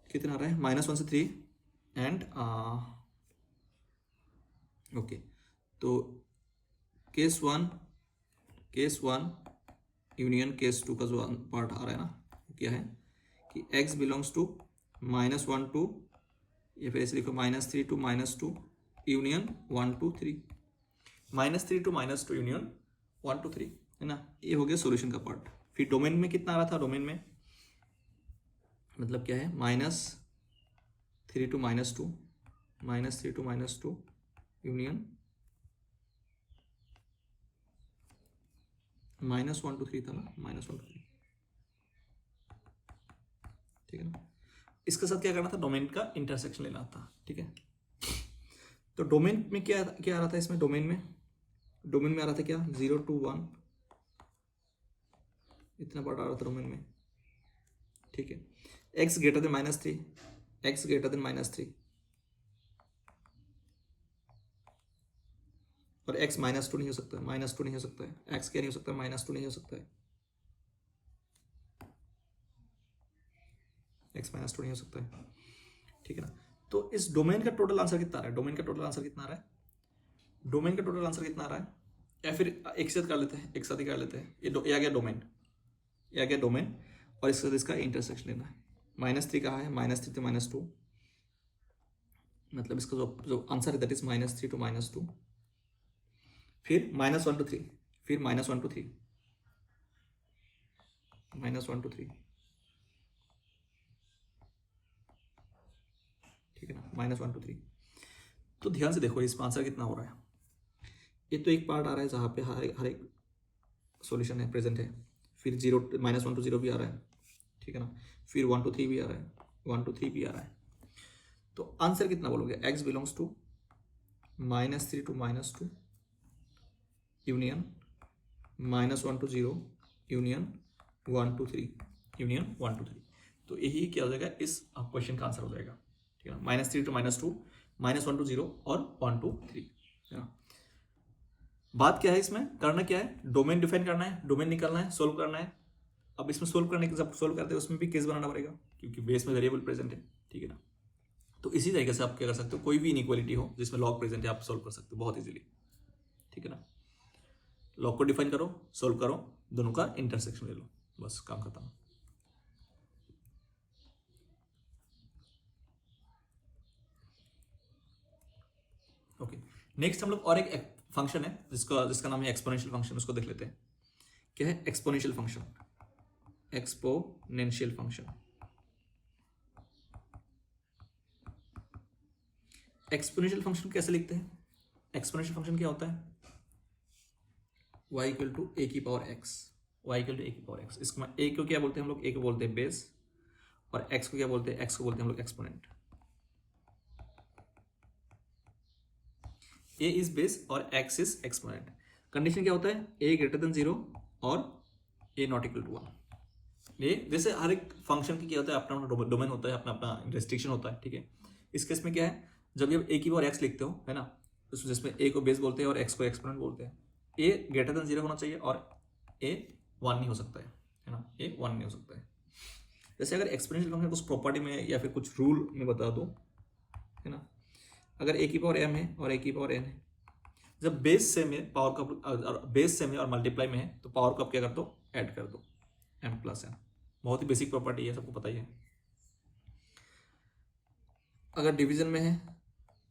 [SPEAKER 1] कितना आ रहा है, -1 से 3 एंड ओके। तो केस 1 यूनियन केस 2 का जो पार्ट आ रहा है ना, क्या है कि x बिलोंग्स टू -1 to, या फिर ऐसे लिखो -3 to -2 union 1 to 3, -3 to -2 union 1 to 3, है ना। ये हो गया सॉल्यूशन का पार्ट। फिर डोमेन में कितना आ रहा था, डोमेन में मतलब क्या है, -3 to -2 -3 to -2 यूनियन -1 to 3 था ना, -1 to 3, ठीक है ना। इसके साथ क्या करना था, डोमेन का इंटरसेक्शन लेना था, ठीक है। तो डोमेन में क्या क्या आ रहा था, इसमें डोमेन में आ रहा था क्या, 0 to 1, इतना पार्ट आ रहा था डोमेन में, ठीक है। x greater than -3, x greater than -3 और x -2 नहीं हो सकता है, -2 नहीं हो सकता है, x क्या नहीं हो सकता, -2 नहीं हो सकता है, x -2 नहीं हो सकता है, ठीक है ना। तो इस डोमेन का टोटल आंसर कितना आ रहा है, डोमेन का टोटल आंसर कितना आ रहा है, डोमेन का टोटल आंसर कितना आ रहा है, या फिर एक साथ कर लेते हैं, एक साथ ही कर लेते हैं। ये आ गया डोमेन, ये आ गया डोमेन, और इसके साथ इसका इंटरसेक्शन लेना है। -3 कहाँ है, -3 to -2, मतलब इसका जो आंसर है दैट इज -3 to -2, फिर -1 to 3, फिर -1 to 3, -1 to 3, ठीक है ना, -1 to 3। तो ध्यान से देखो इसका आंसर कितना हो रहा है। ये तो एक पार्ट आ रहा है जहाँ पे हर एक सॉल्यूशन है, प्रेजेंट है। फिर -1 to 0 भी आ रहा है, ठीक है ना। फिर 1 to 3 भी आ रहा है, 1 to 3 भी आ रहा है। तो आंसर कितना बोलोगे, x belongs to -3 to -2 union -1 to 0 union 1 to 3 union 1 to 3। तो यही क्या हो जाएगा, इस क्वेश्चन का आंसर हो जाएगा, ठीक है ना। -3 to -2, -1 to 0 और 1 to 3, है ना। बात क्या है, इसमें करना क्या है, डोमेन डिफाइन करना है, डोमेन निकालना है, सोल्व करना है। अब इसमें सोल्व करने के, जब सोल्व करते हैं उसमें भी केस बनाना पड़ेगा, क्योंकि बेस में वेरिएबल प्रेजेंट है, ठीक है ना। तो इसी तरीके से आप क्या कर सकते हो, कोई भी इनइक्वालिटी हो जिसमें लॉग प्रेजेंट है, आप सोल्व कर सकते हो बहुत इजीली, ठीक है ना। लॉग को डिफाइन करो, सोल्व करो, दोनों का इंटरसेक्शन ले लो, बस काम खत्म। ओके, नेक्स्ट हम लोग और एक फंक्शन है जिसका नाम है एक्सपोनेंशियल फंक्शन, उसको देख लेते हैं। क्या है exponential function, exponential function. Exponential function कैसे लिखते हैं? एक्सपोनेंशियल फंक्शन क्या होता है? y इक्वल टू ए की power x, y equal to a की पावर x। इसको ए को क्या बोलते हैं हम लोग? ए को बोलते हैं बेस, और x को क्या बोलते हैं? x को बोलते हैं हम लोग एक्सपोनेंट। a इज बेस और x इज एक्सपोनेंट। कंडीशन क्या होता है? a ग्रेटर देन 0 और a नॉट इक्वल टू 1। ये जैसे हर एक फंक्शन की क्या होता है, अपना अपना डोमेन होता है, अपना अपना रेस्ट्रिक्शन होता है, ठीक है। इस केस में क्या है, जब ये a की पावर x लिखते हो, है ना, तो जिसमें a को बेस बोलते हैं और x को एक्सपोनेंट बोलते हैं। a ग्रेटर देन 0 होना चाहिए और a 1 नहीं हो सकता है ना, a 1 नहीं हो सकता है। जैसे अगर एक्सपोनेंशियल फंक्शन कुछ प्रॉपर्टी में या फिर कुछ रूल में बता दो, है ना, अगर a की पावर m है और a की पावर n है, जब बेस सेम है, पावर का बेस सेम है और मल्टीप्लाई में है, तो पावर को आप क्या कर दो? ऐड कर दो, m प्लस n। बहुत ही बेसिक प्रॉपर्टी है, सबको पता ही है। अगर डिवीजन में है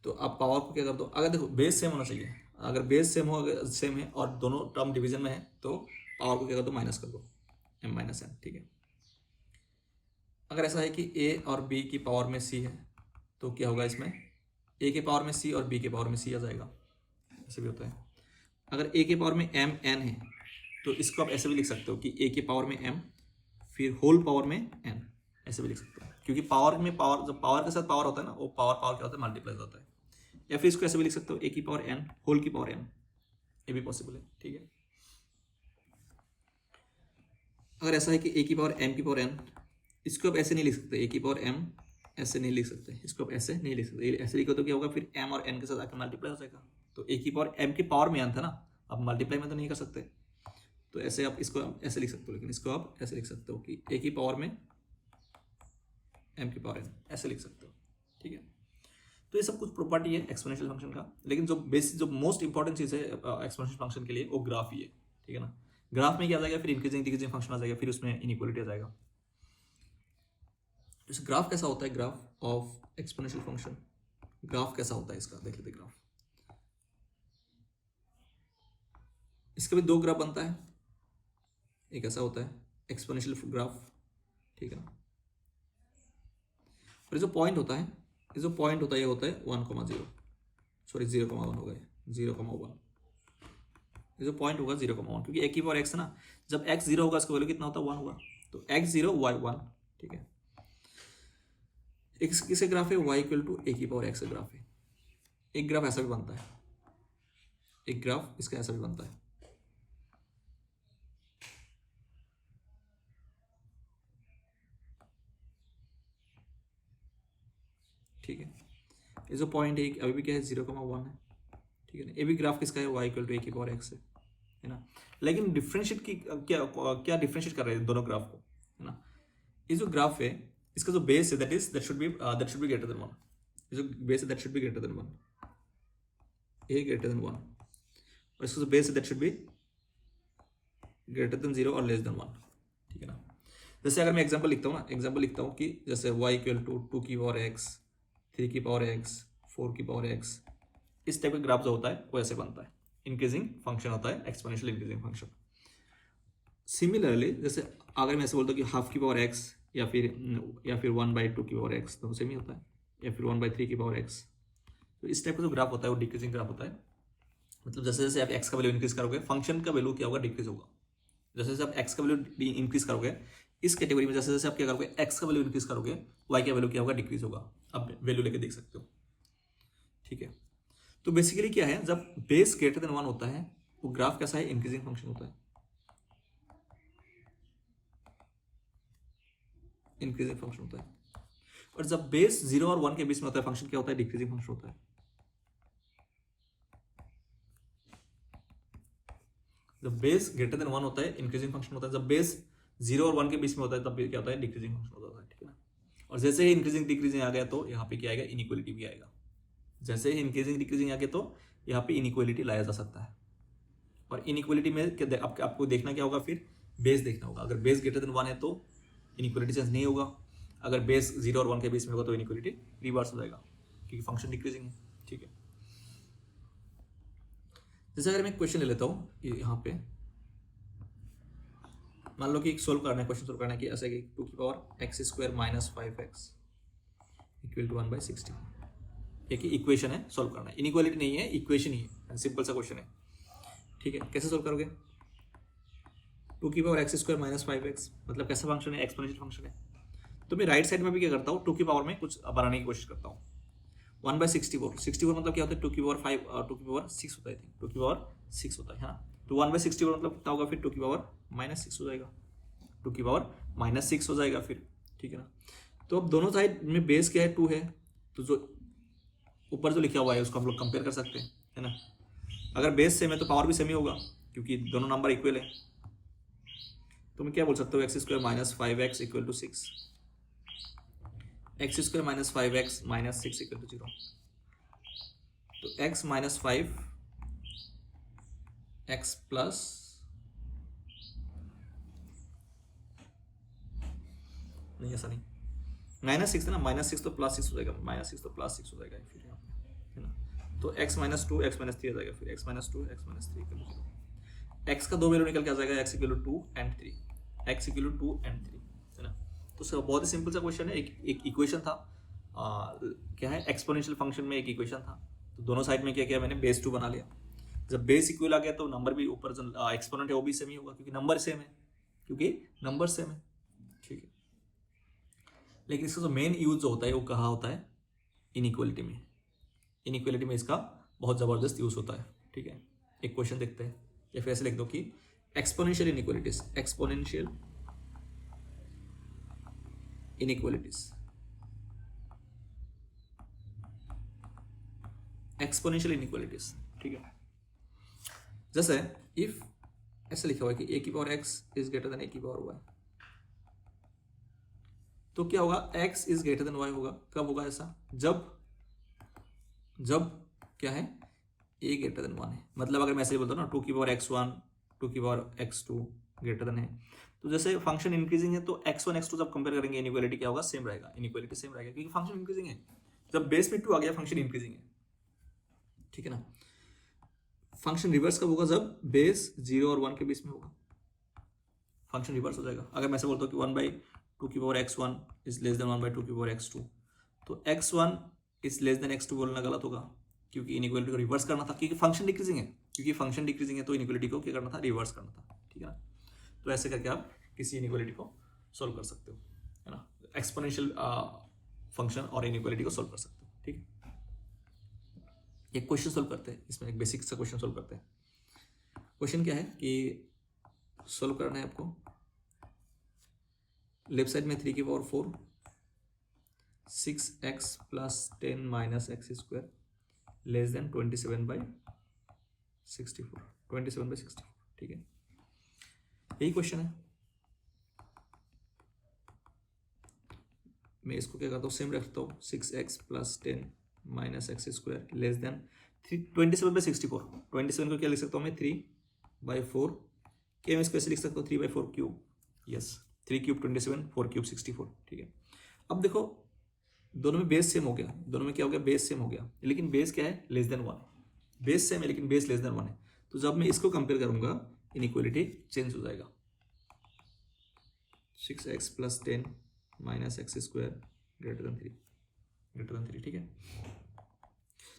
[SPEAKER 1] तो आप पावर को क्या कर दो? अगर देखो बेस सेम होना चाहिए, अगर बेस सेम हो, अगर सेम है और दोनों टर्म डिवीजन में है, तो पावर को क्या कर दो? माइनस कर दो, m माइनस n, ठीक है। अगर ऐसा है कि a और b की पावर में c है, तो क्या होगा इसमें? a के पावर में c और b के पावर में c आ जाएगा, ऐसे भी होता है। अगर a के पावर में m n है, तो इसको आप ऐसे भी लिख सकते हो कि a के पावर में m फिर होल पावर में n, ऐसे भी लिख सकते हो। क्योंकि पावर में पावर, जब पावर के साथ पावर होता है ना, वो पावर पावर क्या होता है? मल्टीप्लाई होता है। या फिर इसको ऐसे भी लिख सकते हो, a की पावर n होल की पावर m, ये भी पॉसिबल है, ठीक है। अगर ऐसा है कि a की पावर m की पावर n, इसको आप ऐसे नहीं लिख सकते, a की पावर m ऐसे नहीं लिख सकते, इसको आप ऐसे नहीं लिख सकते। ऐसे लिखो तो क्या होगा? फिर m और n के साथ आकर मल्टीप्लाई हो जाएगा। तो a की पावर m की पावर में n था ना, आप मल्टीप्लाई में तो नहीं कर सकते, तो ऐसे आप इसको ऐसे लिख सकते हो। लेकिन इसको आप ऐसे लिख सकते हो कि a की पावर में m की पावर n, ऐसे लिख सकते हो, ठीक है। तो ये सब कुछ प्रॉपर्टी है एक्सपोनेंशियल फंक्शन का। लेकिन जो मोस्ट इंपॉर्टेंट चीज़ है एक्सपोनेंशियल फंक्शन के लिए, वो ग्राफ ही है, ठीक है ना। ग्राफ में क्या आ जाएगा? फिर इंक्रीजिंग डिक्रीजिंग फंक्शन आ जाएगा, फिर उसमें इनइक्वालिटी आ जाएगा। जैसे ग्राफ कैसा होता है? Graph of exponential function, graph कैसा होता है इसका देख लेते। ग्राफ, इसका भी दो ग्राफ बनता है। एक ऐसा होता है एक्सपोनेंशियल ग्राफ, ठीक है ना। और जो पॉइंट होता है, ये जो पॉइंट होता है, ये होता है 1,0, सॉरी 0,1 होगा, 0,1। ये जो पॉइंट होगा 0,1, क्योंकि एक की पावर x है ना, जब x 0 होगा इसका वैल्यू कितना होता है? 1 होगा। तो x 0 y 1, ठीक है। एक किसका ग्राफ है? y इक्वल टू ए की पावर x का ग्राफ है। एक ग्राफ ऐसा भी बनता है, एक ग्राफ इसका ऐसा भी बनता है, ठीक है। ये जो पॉइंट है अभी भी क्या है? 0,1 है, ठीक है ना। ये भी ग्राफ किसका है? y इक्वल टू ए की पावर x है ना। लेकिन डिफ्रेंशिएट की क्या क्या डिफ्रेंशिएट कर रहे हैं दोनों ग्राफ को, है ना। ये जो ग्राफ है, इसका जो बेस है that should be greater than 1। ये जो बेस है that should be greater than 1, a greater than 1, और इसका जो बेस है that should be greater than 0 और लेस देन 1, ठीक है ना। जैसे अगर मैं एग्जांपल लिखता हूँ ना, एग्जांपल लिखता हूँ कि जैसे y इक्वल टू 2 की पावर x, 3 की पावर x, 4 की पावर x, इस टाइप का ग्राफ जो होता है वो ऐसे बनता है। इंक्रीजिंग फंक्शन होता है एक्सपोनेंशियल इंक्रीजिंग फंक्शन। सिमिलरली जैसे अगर मैं ऐसे बोलता हूँ कि हाफ की पावर x या फिर 1/2 की पावर x, दोनों सेम ही होता है, या फिर 1/3 की पावर x। तो इस टाइप का जो ग्राफ होता है वो डिक्रीजिंग ग्राफ होता है। मतलब जैसे जैसे आप x का वैल्यू इंक्रीज करोगे, फंक्शन का वैल्यू क्या होगा? डिक्रीज होगा। जैसे जैसे आप x का वैल्यू इंक्रीज करोगे, इस कैटेगरी में जैसे जैसे आप क्या करोगे? x का वैल्यू इंक्रीज करोगे, y का वैल्यू क्या होगा? डिक्रीज होगा। आप वैल्यू लेके देख सकते हो, ठीक है। तो बेसिकली क्या है, जब बेस ग्रेटर देन 1 होता है, वो ग्राफ कैसा है? इंक्रीजिंग फंक्शन होता है, इंक्रीजिंग फंक्शन होता है। और जब बेस 0 और 1 के बीच में होता है, फंक्शन क्या होता है? डिक्रीजिंग फंक्शन होता है। जब बेस ग्रेटर देन 1 होता है, इंक्रीजिंग फंक्शन होता है। जब बेस 0 और 1 के बीच में होता है, तब क्या होता है? डिक्रीजिंग फंक्शन होता है, ठीक है ना। और जैसे ही इंक्रीजिंग डिक्रीजिंग आ गया, तो यहाँ पे क्या आएगा? इनइक्वालिटी भी आएगा। जैसे ही इंक्रीजिंग डिक्रीजिंग आ गया, तो यहाँ पे इनइक्वालिटी लाया जा सकता है। और इनइक्वालिटी में आपको देखना क्या होगा? फिर बेस देखना होगा। अगर बेस ग्रेटर देन 1 है तो इनइक्वालिटी चेंज नहीं होगा। अगर बेस 0 और 1 के बीच में होगा तो इनइक्वालिटी रिवर्स हो जाएगा, क्योंकि फंक्शन डिक्रीजिंग है, ठीक है। जैसे अगर मैं क्वेश्चन ले लेता हूँ यहाँ पे, मान लो कि सोल्व करना है, क्वेश्चन सोल्व करना है कि ऐसे कि 2 की power x square minus 5x equal to 1/60। एक इक्वेशन है, सोल्व करना है, इनइक्वालिटी नहीं है, इक्वेशन ही है, सिंपल सा क्वेश्चन है। ठीक है, कैसे सोल्व करोगे? 2 की power x square minus 5x मतलब कैसा फंक्शन है? एक्सपोनेंशियल फंक्शन है। तो मैं राइट साइड में भी क्या करता हूँ, 2 की पावर में कुछ बनाने की कोशिश करता हूँ। 1/64, 64 मतलब क्या होता है? 2 की पावर 5, 2 की पावर 6 होता है, 2 की पावर 6 होता है ना। तो 1/64 मतलब कितना होगा फिर? 2 की पावर -6 हो जाएगा, 2 की पावर -6 हो जाएगा फिर। ठीक है ना। तो अब दोनों साइड में बेस क्या है? 2 है, तो जो ऊपर जो लिखा हुआ है उसको हम लोग कंपेयर कर सकते हैं, है ना। अगर बेस सेम है तो पावर भी सेम ही होगा, क्योंकि दोनों नंबर इक्वल है। तो मैं क्या बोल सकता हूँ? X square minus 5x equal to 6, x square minus 5x minus 6 equal to 0। तो x माइनस 5 x प्लस नहीं, ऐसा नहीं, -6 है ना, -6 तो +6 हो जाएगा, -6 तो +6 हो जाएगा फिर यहाँ पे, है ना। तो x माइनस 2 x माइनस 3 हो जाएगा, फिर x minus 2 x minus 3 equal to 0। x का दो वैल्यू निकल के आ जाएगा, x equal to 2 and 3, x equal to 2 and 3, है ना। तो बहुत ही सिंपल सा क्वेश्चन है। एक इक्वेशन था, क्या है, एक्सपोनेंशियल फंक्शन में एक इक्वेशन था। तो दोनों साइड में क्या किया मैंने? बेस 2 बना लिया। जब बेस इक्वल आ गया तो नंबर भी ऊपर जो एक्सपोनेंट है वो भी सेम ही होगा, क्योंकि नंबर सेम है, ठीक है। लेकिन इसका जो मेन यूज जो होता है वो कहाँ होता है? इनइक्वालिटी में। इनइक्वालिटी में इसका बहुत ज़बरदस्त यूज होता है। ठीक है, एक क्वेश्चन देखते हैं, या फिर ऐसे लिख दो कि exponential inequalities, exponential inequalities, exponential inequalities. ठीक है, जैसे इफ ऐसे लिखा हुआ है कि a की power x is greater then a की पावर y, तो क्या होगा? x is greater then y होगा। कब होगा ऐसा? जब क्या है? a ग्रेटर देन 1 है। मतलब अगर मैं ऐसे बोलता हूँ ना, 2 की पावर x1 2 की पावर x2 ग्रेटर देन है, तो जैसे फंक्शन इंक्रीजिंग है तो x1 x2 जब कंपेयर करेंगे इनइक्वालिटी क्या होगा? सेम रहेगा, इनइक्वालिटी सेम रहेगा, क्योंकि फंक्शन इंक्रीजिंग है। जब बेस में 2 आ गया, फंक्शन इंक्रीजिंग है। ठीक है ना। फंक्शन रिवर्स कब होगा? जब बेस 0 और 1 के बीच में होगा, फंक्शन रिवर्स हो जाएगा। अगर मैं ऐसे बोलता हूँ कि 1/2 की power x1 is less then 1/2 की पावर x2, तो x1 is less then x2 बोलना गलत होगा, क्योंकि इनइक्वालिटी को रिवर्स करना था, क्योंकि फंक्शन डिक्रीजिंग है, तो इनइक्वालिटी को क्या करना था? रिवर्स करना था। ठीक है ना। तो ऐसे करके आप किसी इनइक्वालिटी को सोल्व कर सकते हो, है ना। एक्सपोनेंशियल फंक्शन और इनइक्वालिटी को सोल्व कर सकते हो। ठीक है, एक क्वेश्चन सोल्व करते हैं, इसमें एक बेसिक सा क्वेश्चन सोल्व करते हैं। क्वेश्चन क्या है कि सोल्व करना है आपको, लेफ्ट साइड में 3 की power 4, 6x plus 10 minus x square less than 27/64। ठीक है, यही क्वेश्चन है। मैं इसको क्या करता हूँ? सेम रखता हूँ, 6x plus 10 minus x square less than 27/64। 27 को क्या लिख सकता हूँ मैं? 3/4 क्या मैं इसको ऐसे लिख सकता हूँ? 3/4 क्यूब, यस, 3 क्यूब 27, 4 क्यूब 64। ठीक है, अब देखो दोनों में बेस सेम हो गया, दोनों में क्या हो गया? बेस सेम हो गया, लेकिन बेस क्या है? लेस देन 1 है। बेस सेम है लेकिन बेस लेस देन 1 है, तो जब मैं इसको कंपेयर करूंगा इनइक्वालिटी चेंज हो जाएगा। 6x plus 10 minus x square greater than 3। ठीक है,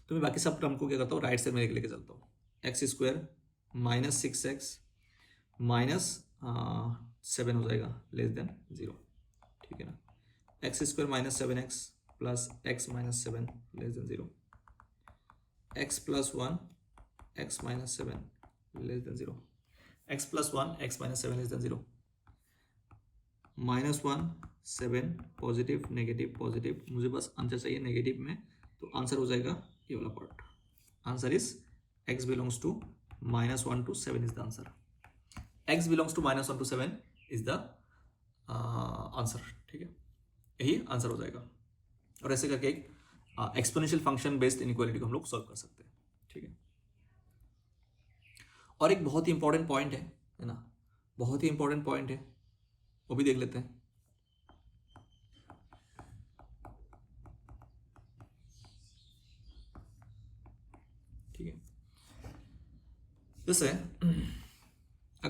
[SPEAKER 1] तो मैं बाकी सब टर्म को क्या करता हूँ? राइट साइड में लेके चलता हूँ। X square minus 6x minus 7 हो जाएगा लेस देन 0। ठीक है ना। X square minus 7x plus x minus 7 less than 0, x plus 1 x minus 7 less than 0, x plus 1 x minus 7 less than 0, -1 7 positive negative positive, मुझे बस आंसर चाहिए नेगेटिव में, तो आंसर हो जाएगा ये वाला part. Answer is x belongs to -1 to 7 is the answer. x belongs to -1 to 7 is the answer. ठीक है, यही आंसर हो जाएगा। और ऐसे करके एक एक्सपोनेंशियल फंक्शन बेस्ड इनइक्वालिटी को हम लोग सॉल्व कर सकते हैं। ठीक है, और एक बहुत ही इंपॉर्टेंट पॉइंट है ना, बहुत ही इंपॉर्टेंट पॉइंट है, वो भी देख लेते हैं। ठीक है, जैसे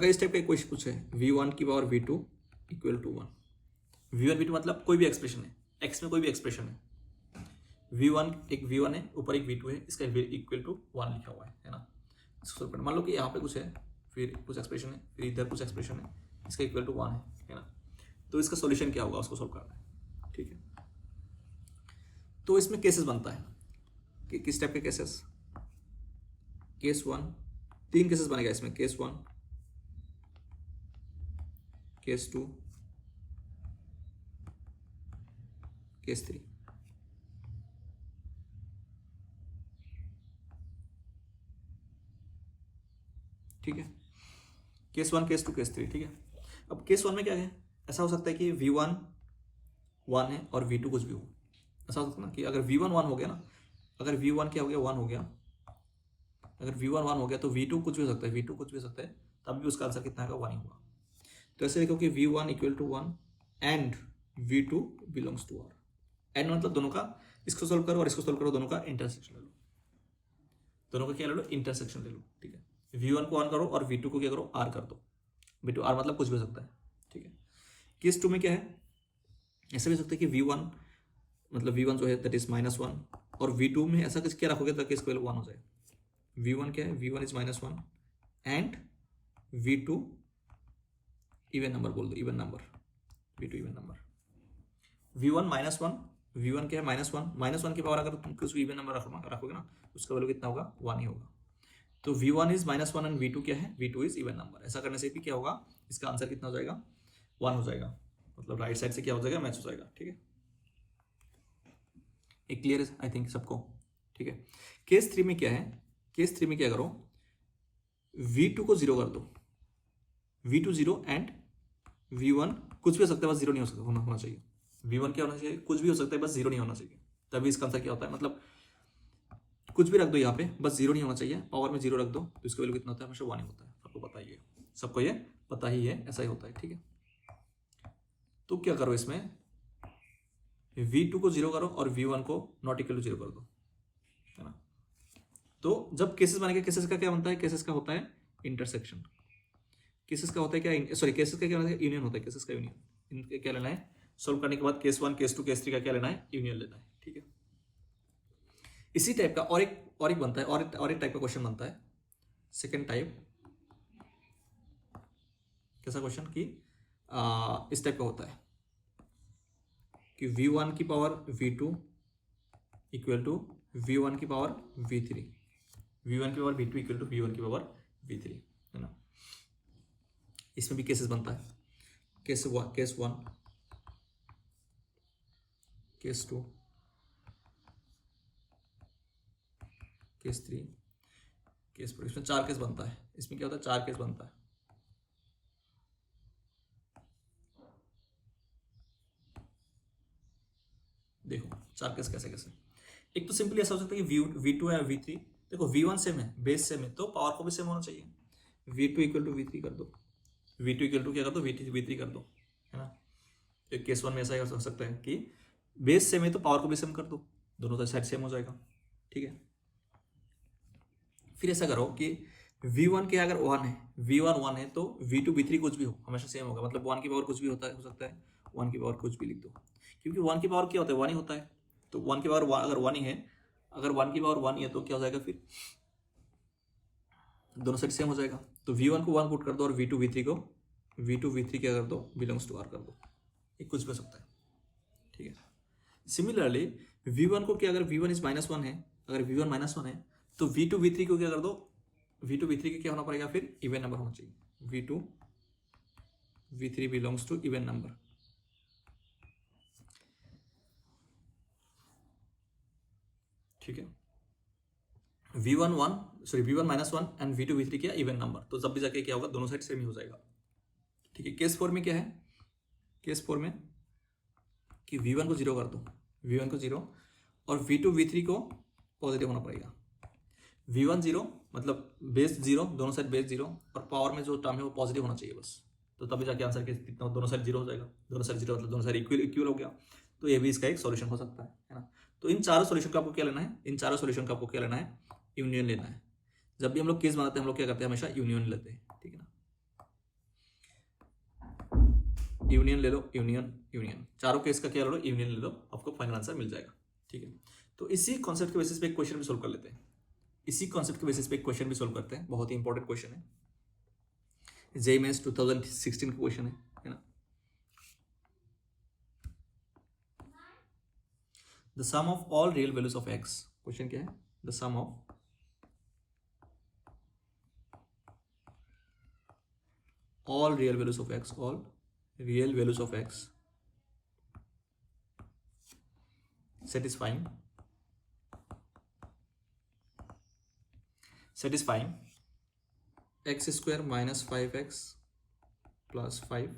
[SPEAKER 1] अगर इस टाइप का क्वेश्चन पूछे v1 की power v2 equal to 1, v1 v2 मतलब कोई भी एक्सप्रेशन है, x में कोई भी एक्सप्रेशन है, v1 एक v1 है, ऊपर एक v2 है, इसका इक्वल टू 1 लिखा हुआ है ना। इसको सोल्व करना, मान लो कि यहाँ पे कुछ है, फिर कुछ एक्सप्रेशन है, फिर इधर कुछ एक्सप्रेशन है, इसका इक्वल टू 1 है ना। तो इसका सॉल्यूशन क्या होगा, उसको सोल्व करना है, ठीक है। तो इसमें केसेस बनता है कि किस टाइप के केसेस, केस 1, 3 केसेस बनेगा इसमें, केस 1, केस 2, केस 3। ठीक है, केस 1, केस 2, केस 3, ठीक है। अब केस 1 में क्या है, ऐसा हो सकता है कि v1 1 है और v2 कुछ भी हो। ऐसा हो सकता है ना कि अगर v1 1 हो गया ना, अगर v1 क्या हो गया, 1 हो गया, अगर v1 1 हो गया तो v2 कुछ भी हो सकता है, v2 कुछ भी हो सकता है, तब भी उसका आंसर कितना होगा, 1 ही होगा। तो ऐसे लिखो कि v1 equal to 1 and v2 belongs to r। And मतलब दोनों का, इसको सोल्व करो और इसको सोल्व करो, दोनों का इंटरसेक्शन ले लो, दोनों का क्या ले लो, इंटरसेक्शन ले लो, ठीक है। v1 को 1 करो और v2 को क्या करो, r कर दो। v2 r मतलब कुछ भी हो सकता है, ठीक है। केस 2 में क्या है, ऐसा भी हो सकता है कि v1 मतलब v1 जो है दैट इज -1, और v2 में ऐसा कुछ क्या रखोगे ताकि इसको 1 हो जाए। v1 क्या है, v1 is -1 and v2 even number बोल दो, even number, v2 even number. v1 -1, v1 क्या है, -1 की पावर अगर तुम कुछ इवन नंबर रखोगे ना, उसका वैल्यू कितना होगा, 1 ही होगा। तो v1 इज -1 एंड v2 क्या है, v2 इज इवन नंबर। ऐसा करने से भी क्या होगा, इसका आंसर कितना हो जाएगा, 1 हो जाएगा, मतलब राइट साइड से क्या हो जाएगा, मैच हो जाएगा, ठीक है। एक क्लियर है आई थिंक सबको, ठीक है। केस 3 में क्या है, केस 3 में क्या करो, v2 को 0 कर दो, v2 0 एंड v1 कुछ भी हो सकता है, बस 0 नहीं हो सकता, होना चाहिए। v1 क्या होना चाहिए, कुछ भी हो सकता है, बस 0 नहीं होना चाहिए, तभी इसका आंसर क्या होता है। मतलब कुछ भी रख दो यहाँ पे, बस 0 नहीं होना चाहिए, पावर में 0 रख दो तो इसका वैल्यू कितना होता है, हमेशा 1 ही होता है। सबको पता ही है, सबको ये पता ही है, ऐसा ही होता है, ठीक है। तो क्या करो, इसमें v2 को 0 करो और v1 को नॉट इक्वल टू 0 कर दो, है ना। तो जब केसेस बनेंगे, केसेस का क्या बनता है, केसेस का होता है इंटरसेक्शन। केसेस का होता है क्या, सॉरी केसेस का क्या होता है, यूनियन होता है, केसेस का यूनियन। इनके क्या लेना है, सोल्व करने के बाद केस 1, केस 2, केस 3 का क्या लेना है, यूनियन लेना है, ठीक है। इसी टाइप का और एक बनता है, और एक टाइप का क्वेश्चन बनता है, सेकेंड टाइप। कैसा क्वेश्चन कि इस टाइप का होता है कि v1 की power v2 equal to v1 की पावर v3, v1 की power v2 equal to v1 की पावर v3, है ना। इसमें भी केसेस बनता है, केस 1, केस 2, केस 3, केस 4। इसमें 4 केस बनता है। इसमें क्या होता है, 4 केस बनता है। देखो 4 केस कैसे कैसे। एक तो सिंपली ऐसा हो सकता है कि v2 है v3, देखो v1 सेम है, बेस सेम है, तो पावर को भी सेम होना चाहिए। v2 इक्वल टू v3 कर दो, v2 इक्वल टू क्या कर दो, v3 कर दो, है ना। एक केस 1 में ऐसा हो सकता है कि बेस सेम है तो पावर को भी सेम कर दो, दोनों का साइड सेम हो जाएगा, ठीक है। फिर ऐसा करो कि v1 के अगर 1 है, v1 1 है तो v2 v3 कुछ भी हो, हमेशा सेम होगा। मतलब 1 की पावर कुछ भी होता है, हो सकता है 1 की पावर कुछ भी लिख दो, क्योंकि 1 की पावर क्या होता है, 1 ही होता है। तो 1 की पावर अगर 1 ही है, अगर 1 की पावर 1 ही है तो क्या हो जाएगा, फिर दोनों साइड सेम हो जाएगा। तो v1 को 1 पुट कर दो और v2 v3 क्या कर दो, बिलोंग्स टू r कर दो, ये कुछ भी हो सकता है, ठीक है। सिमिलरली v1 को क्या, अगर v1 इज -1 है, अगर v1 -1 है तो v2 v3 को क्या कर दो, v2 v3 का क्या होना पड़ेगा, फिर इवन नंबर होना चाहिए। v2 v3 belongs to even number, ठीक है। v1 -1 एंड v2 v3 क्या, इवन नंबर, तो जब भी जाके क्या होगा, दोनों साइड सेम ही हो जाएगा, ठीक है। केस 4 में क्या है, केस 4 में कि v1 को 0 कर दो, v1 को 0 और v2 v3 को पॉजिटिव होना पड़ेगा। v1 0 मतलब बेस 0, दोनों साइड बेस 0, और पावर में जो टर्म है वो पॉजिटिव होना चाहिए बस, तो तभी जाके आंसर कितना, दोनों साइड 0 हो जाएगा। दोनों साइड 0 मतलब दोनों साइड इक्वल हो गया, तो ये भी इसका एक सॉल्यूशन हो सकता है ना। तो इन चारों सॉल्यूशन का आपको क्या लेना है, इन चारों सॉल्यूशन का आपको क्या लेना है, यूनियन लेना है। जब भी हम लोग केस बनाते हैं हम लोग क्या करते हैं, हमेशा यूनियन लेते हैं, ठीक है ना। यूनियन ले लो, यूनियन यूनियन, चारों केस का क्या ले लो, यूनियन ले लो, आपको फाइनल आंसर मिल जाएगा। ठीक है, तो इसी कॉन्सेप्ट के बेसिस पे एक क्वेश्चन भी सोल्व कर लेते हैं। इसी कॉन्सेप्ट के बेसिस पे एक क्वेश्चन भी सोल्व करते हैं, बहुत ही इंपॉर्टेंट क्वेश्चन है, जेईई मेंस 2016 का क्वेश्चन है ना। The sum of all real values of x, question क्या है, the sum of all real values of x, all real values of x satisfying x square minus 5x plus 5,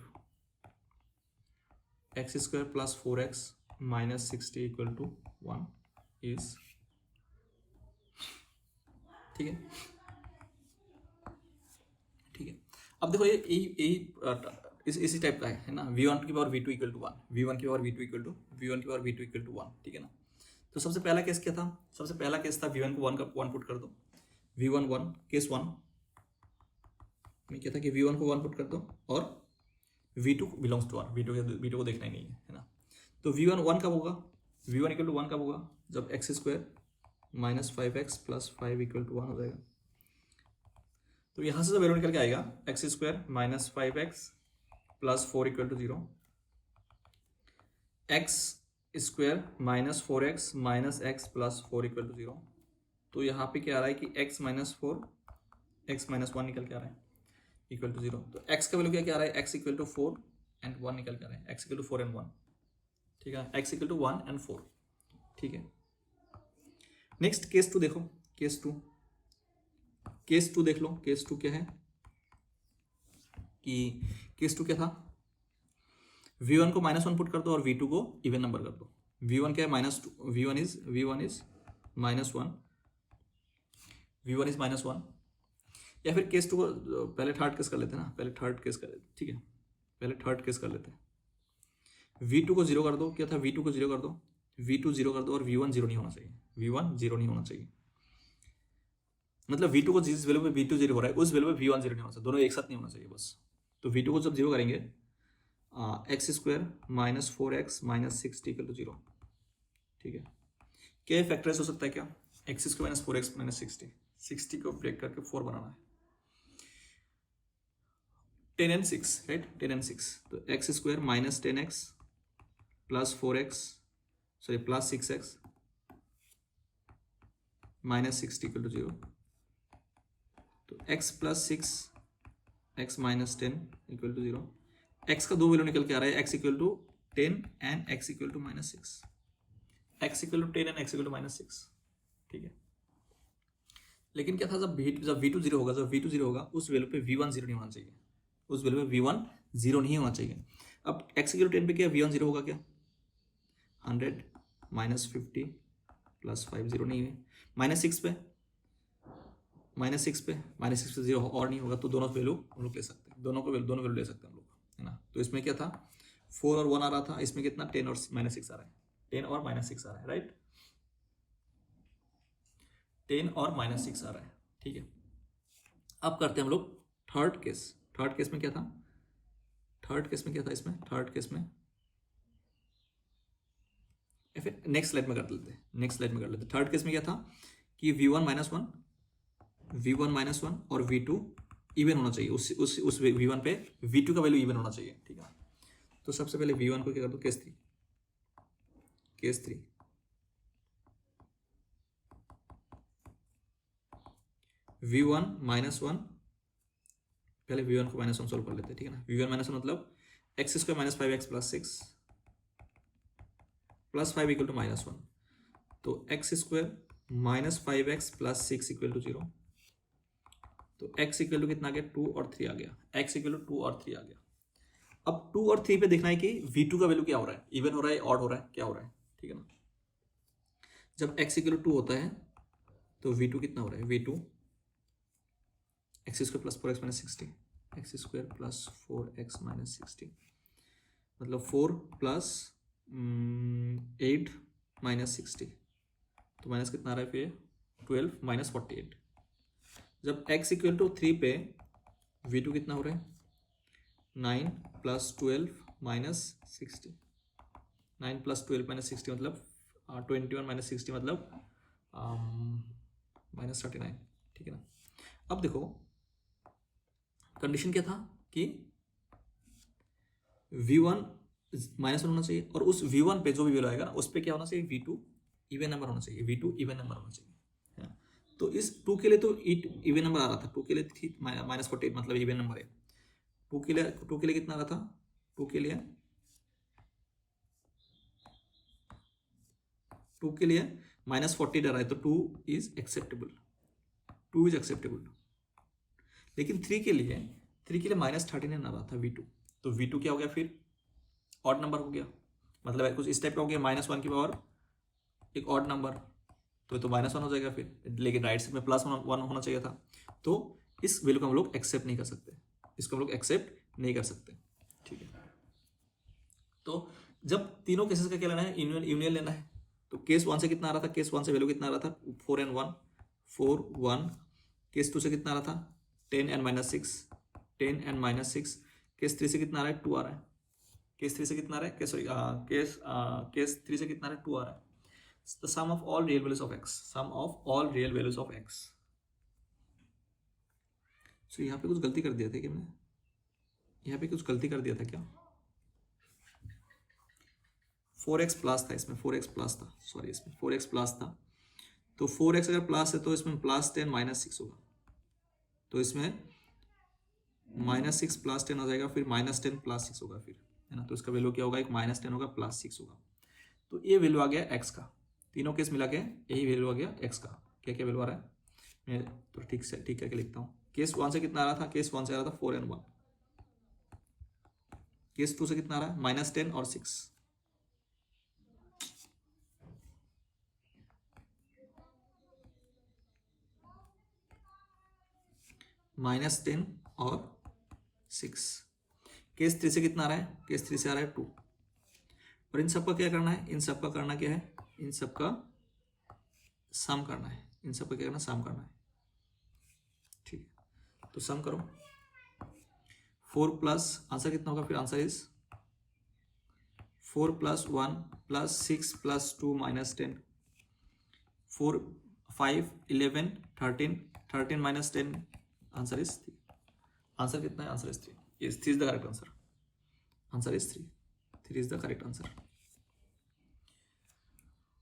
[SPEAKER 1] x square plus 4x minus 60 equal to 1 is, ठीक है। ठीक है, अब देखो ये इसी टाइप का है ना, v1 की power v2 equal to 1, v1 की power v2 equal to v1 की पावर v2 इक्वल टू 1, ठीक है ना। तो सबसे पहला केस क्या था, सबसे पहला केस था v1 को 1 का 1 पुट कर दो, v1 1, केस 1 में क्या था कि v1 को 1 पुट कर दो और v2 बिलोंग्स टू 1, v2 को देखना ही नहीं है ना। तो v1 1 कब होगा, v1 इक्वल टू 1 कब होगा, जब x square minus 5x plus 5 equal to 1 हो जाएगा। तो यहाँ से जो वैल्यू निकल के आएगा x square minus 5x plus 4 equal to 0, x square minus 4x minus x plus 4 equal to 0। तो यहाँ पे क्या आ रहा है कि x माइनस 4 x माइनस 1 निकल के आ रहा है इक्वल टू 0। तो x का वैल्यू क्या आ रहा है, x इक्वल टू 4 एंड 1 निकल के आ रहा है, x इक्वल टू 4 एंड 1, ठीक है, x इक्वल टू 1 एंड 4, ठीक है। नेक्स्ट केस 2 देखो, केस 2 देख लो, केस 2 क्या है कि केस 2 क्या था, v1 को -1 पुट कर दो और v2 को इवन नंबर कर दो। v1 क्या है -2, v1 इज -1, v1 इज -1। या फिर केस 2 को पहले थर्ड केस कर लेते हैं ना, पहले थर्ड केस कर लेते, ठीक है, पहले थर्ड केस कर लेते हैं। v2 को 0 कर दो, क्या था, v2 को 0 कर दो, v2 0 कर दो और v1 0 नहीं होना चाहिए, v1 0 नहीं होना चाहिए। मतलब v2 को जिस वैल्यू पे v2 0 हो रहा है उस वैल्यू पे v1 0 नहीं होना चाहिए, दोनों एक साथ नहीं होना चाहिए बस। तो v2 को जब 0 करेंगे x square minus 4x minus 60 equal to 0, ठीक है। क्या फैक्टराइज हो सकता है, क्या x square minus 4x minus 60 को ब्रेक करके 4 बनाना है, 10 and 6, राइट, 10 and 6। तो x square minus 10x plus 4x sorry plus 6x minus 60 equal to 0। तो x plus 6 x minus 10 equal to 0। x का दो वैल्यू निकल के आ रहा है, x equal to 10 and x equal to minus 6, x equal to 10 and x equal to minus 6, ठीक है। लेकिन क्या था, जब v2 0 होगा, जब v2 0 होगा उस वैल्यू पे v1 0 नहीं होना चाहिए, उस वैल्यू पे v1 0 नहीं होना चाहिए। अब x इक्वल टू 10 पे क्या v1 0 होगा, क्या 100 माइनस 50 प्लस 5 0 नहीं है, माइनस 6 पे माइनस 6 पे 0 और नहीं होगा, तो दोनों वैल्यू हम लोग ले सकते हैं, दोनों वैल्यू ले सकते हैं हम लोग, है ना। तो इसमें क्या था 4 और 1 आ रहा था, इसमें कितना 10 और माइनस 6 आ रहा है, 10 और माइनस 6 आ रहा है, राइट, 10 और माइनस 6 आ रहा है, ठीक है। अब करते हैं हम लोग थर्ड केस में क्या था, इसमें थर्ड केस में या फिर नेक्स्ट स्लाइड में कर लेते, थर्ड केस में क्या था कि v1 माइनस 1 और v2 इवन होना चाहिए, उस v1 पे v2 का वैल्यू इवन होना चाहिए, ठीक है। तो सबसे पहले v1 को क्या कर दो, केस 3 v1 माइनस 1, पहले v1 को -1 सोल्व कर लेते हैं, ठीक है ना। v1 माइनस 1 मतलब x square minus 5x plus 6 plus 5 equal to -1। तो x square minus 5x plus 6 equal to 0। तो x इक्वल टू कितना आ गया, 2 और 3 आ गया, x इक्वल टू 2 और 3 आ गया। अब 2 और 3 पे देखना है कि v2 का वैल्यू क्या हो रहा है, इवन हो रहा है, ऑड हो रहा है, क्या हो रहा है, ठीक है ना। जब x इक्वल टू 2 होता है तो v2 कितना हो रहा है, v2 x square plus 4x minus 60, x square plus 4x minus 60 मतलब 4 प्लस 8 माइनस 60, तो माइनस कितना आ रहा है फिर 12 माइनस 48। जब x इक्वल टू 3 पे v2 कितना हो रहा है 9 प्लस 12 -60, 9 + 12 - 60 मतलब 21 - 60 मतलब -39, ठीक है ना। अब देखो कंडीशन क्या था कि V1 -1 होना चाहिए, और उस V1 पे जो भी वैल्यू आएगा ना उस पे क्या होना चाहिए, V2 इवन नंबर होना चाहिए, V2 इवन नंबर होना चाहिए, है ना। तो इस 2 के लिए तो इवन नंबर आ रहा था, 2 के लिए थी -48 मतलब इवन नंबर है। 2 के लिए कितना आ रहा था, 2 के लिए -40 डर है, तो 2 इज एक्सेप्टेबल, 2 इज एक्सेप्टेबल। लेकिन 3 के लिए -39 आ रहा था V2, तो V2 क्या हो गया फिर, ऑड नंबर हो गया, मतलब कुछ इस टाइप का हो गया, -1 की पावर एक ऑड नंबर, तो -1 हो जाएगा फिर, लेकिन राइट साइड में +1 होना चाहिए था। तो इस वैल्यू को हम लोग एक्सेप्ट नहीं कर सकते, इसको हम लोग एक्सेप्ट नहीं कर सकते, ठीक है। तो जब तीनों केसेस का क्या लेना है, यूनियन लेना है, तो केस 1 से कितना आ रहा था, केस 1 से वैल्यू कितना आ रहा था, 4 and 1 4 1। केस 2 से कितना आ रहा था, 10 and -6 10 and -6। केस 3 से कितना आ रहा है, 2 आ रहा है। केस 3 से कितना आ रहा है, केस 3 से कितना आ रहा है, 2 आ रहा है। The sum of all real values of x, sum of all real values of x। so यहाँ पे कुछ गलती कर दिया था क्या मैंने, यहाँ पे कुछ गलती कर दिया था क्या, 4x प्लस था इसमें, 4x प्लस था, सॉरी इसमें 4x प्लस था, तो 4x अगर प्लस है तो इसमें +10 -6 होगा, तो इसमें -6 + 10 हो जाएगा, फिर -10 + 6 होगा फिर, है ना। तो इसका वैल्यू क्या होगा, एक -10 होगा +6 होगा। तो ये वैल्यू आ गया x का, तीनों केस मिला के यही वैल्यू आ गया x का। क्या क्या वैल्यू आ रहा है, मैं तो ठीक करके लिखता हूँ। केस 1 से कितना आ रहा था, केस 1 से आ रहा था 4 and 1। केस 2 से कितना आ रहा है, -10 और 6। -10 और 6। केस 3 से कितना आ रहा है, केस 3 से आ रहा है 2। और इन सब का क्या करना है, इन सब का करना क्या है, इन सब का सम करना है, इन सब का क्या करना, सम करना है, ठीक है। तो सम करो, 4 प्लस आंसर कितना होगा फिर, answer is 4 + 1 + 6 + 2 -10, 4 5 11 13 13 - 10, answer is 3। Answer कितना है, answer is 3। yes 3 is the correct answer, answer is 3 is the correct answer.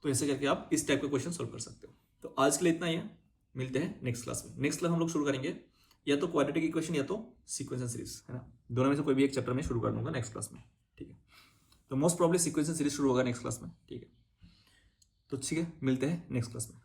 [SPEAKER 1] तो ऐसे करके आप इस टाइप का क्वेश्चन सोल्व कर सकते हो। तो आज के लिए इतना ही है, मिलते हैं नेक्स्ट क्लास में। नेक्स्ट क्लास हम लोग शुरू करेंगे या तो क्वाड्रेटिक इक्वेशन या तो सीक्वेंस सीरीज, है ना। दोनों में से कोई भी एक चैप्टर में शुरू कर दूंगा नेक्स्ट क्लास में, ठीक है। तो मोस्ट प्रॉब्ली सीक्वेंस सीरीज शुरू होगा नेक्स्ट क्लास में, ठीक है। तो ठीक है, मिलते हैं नेक्स्ट क्लास में।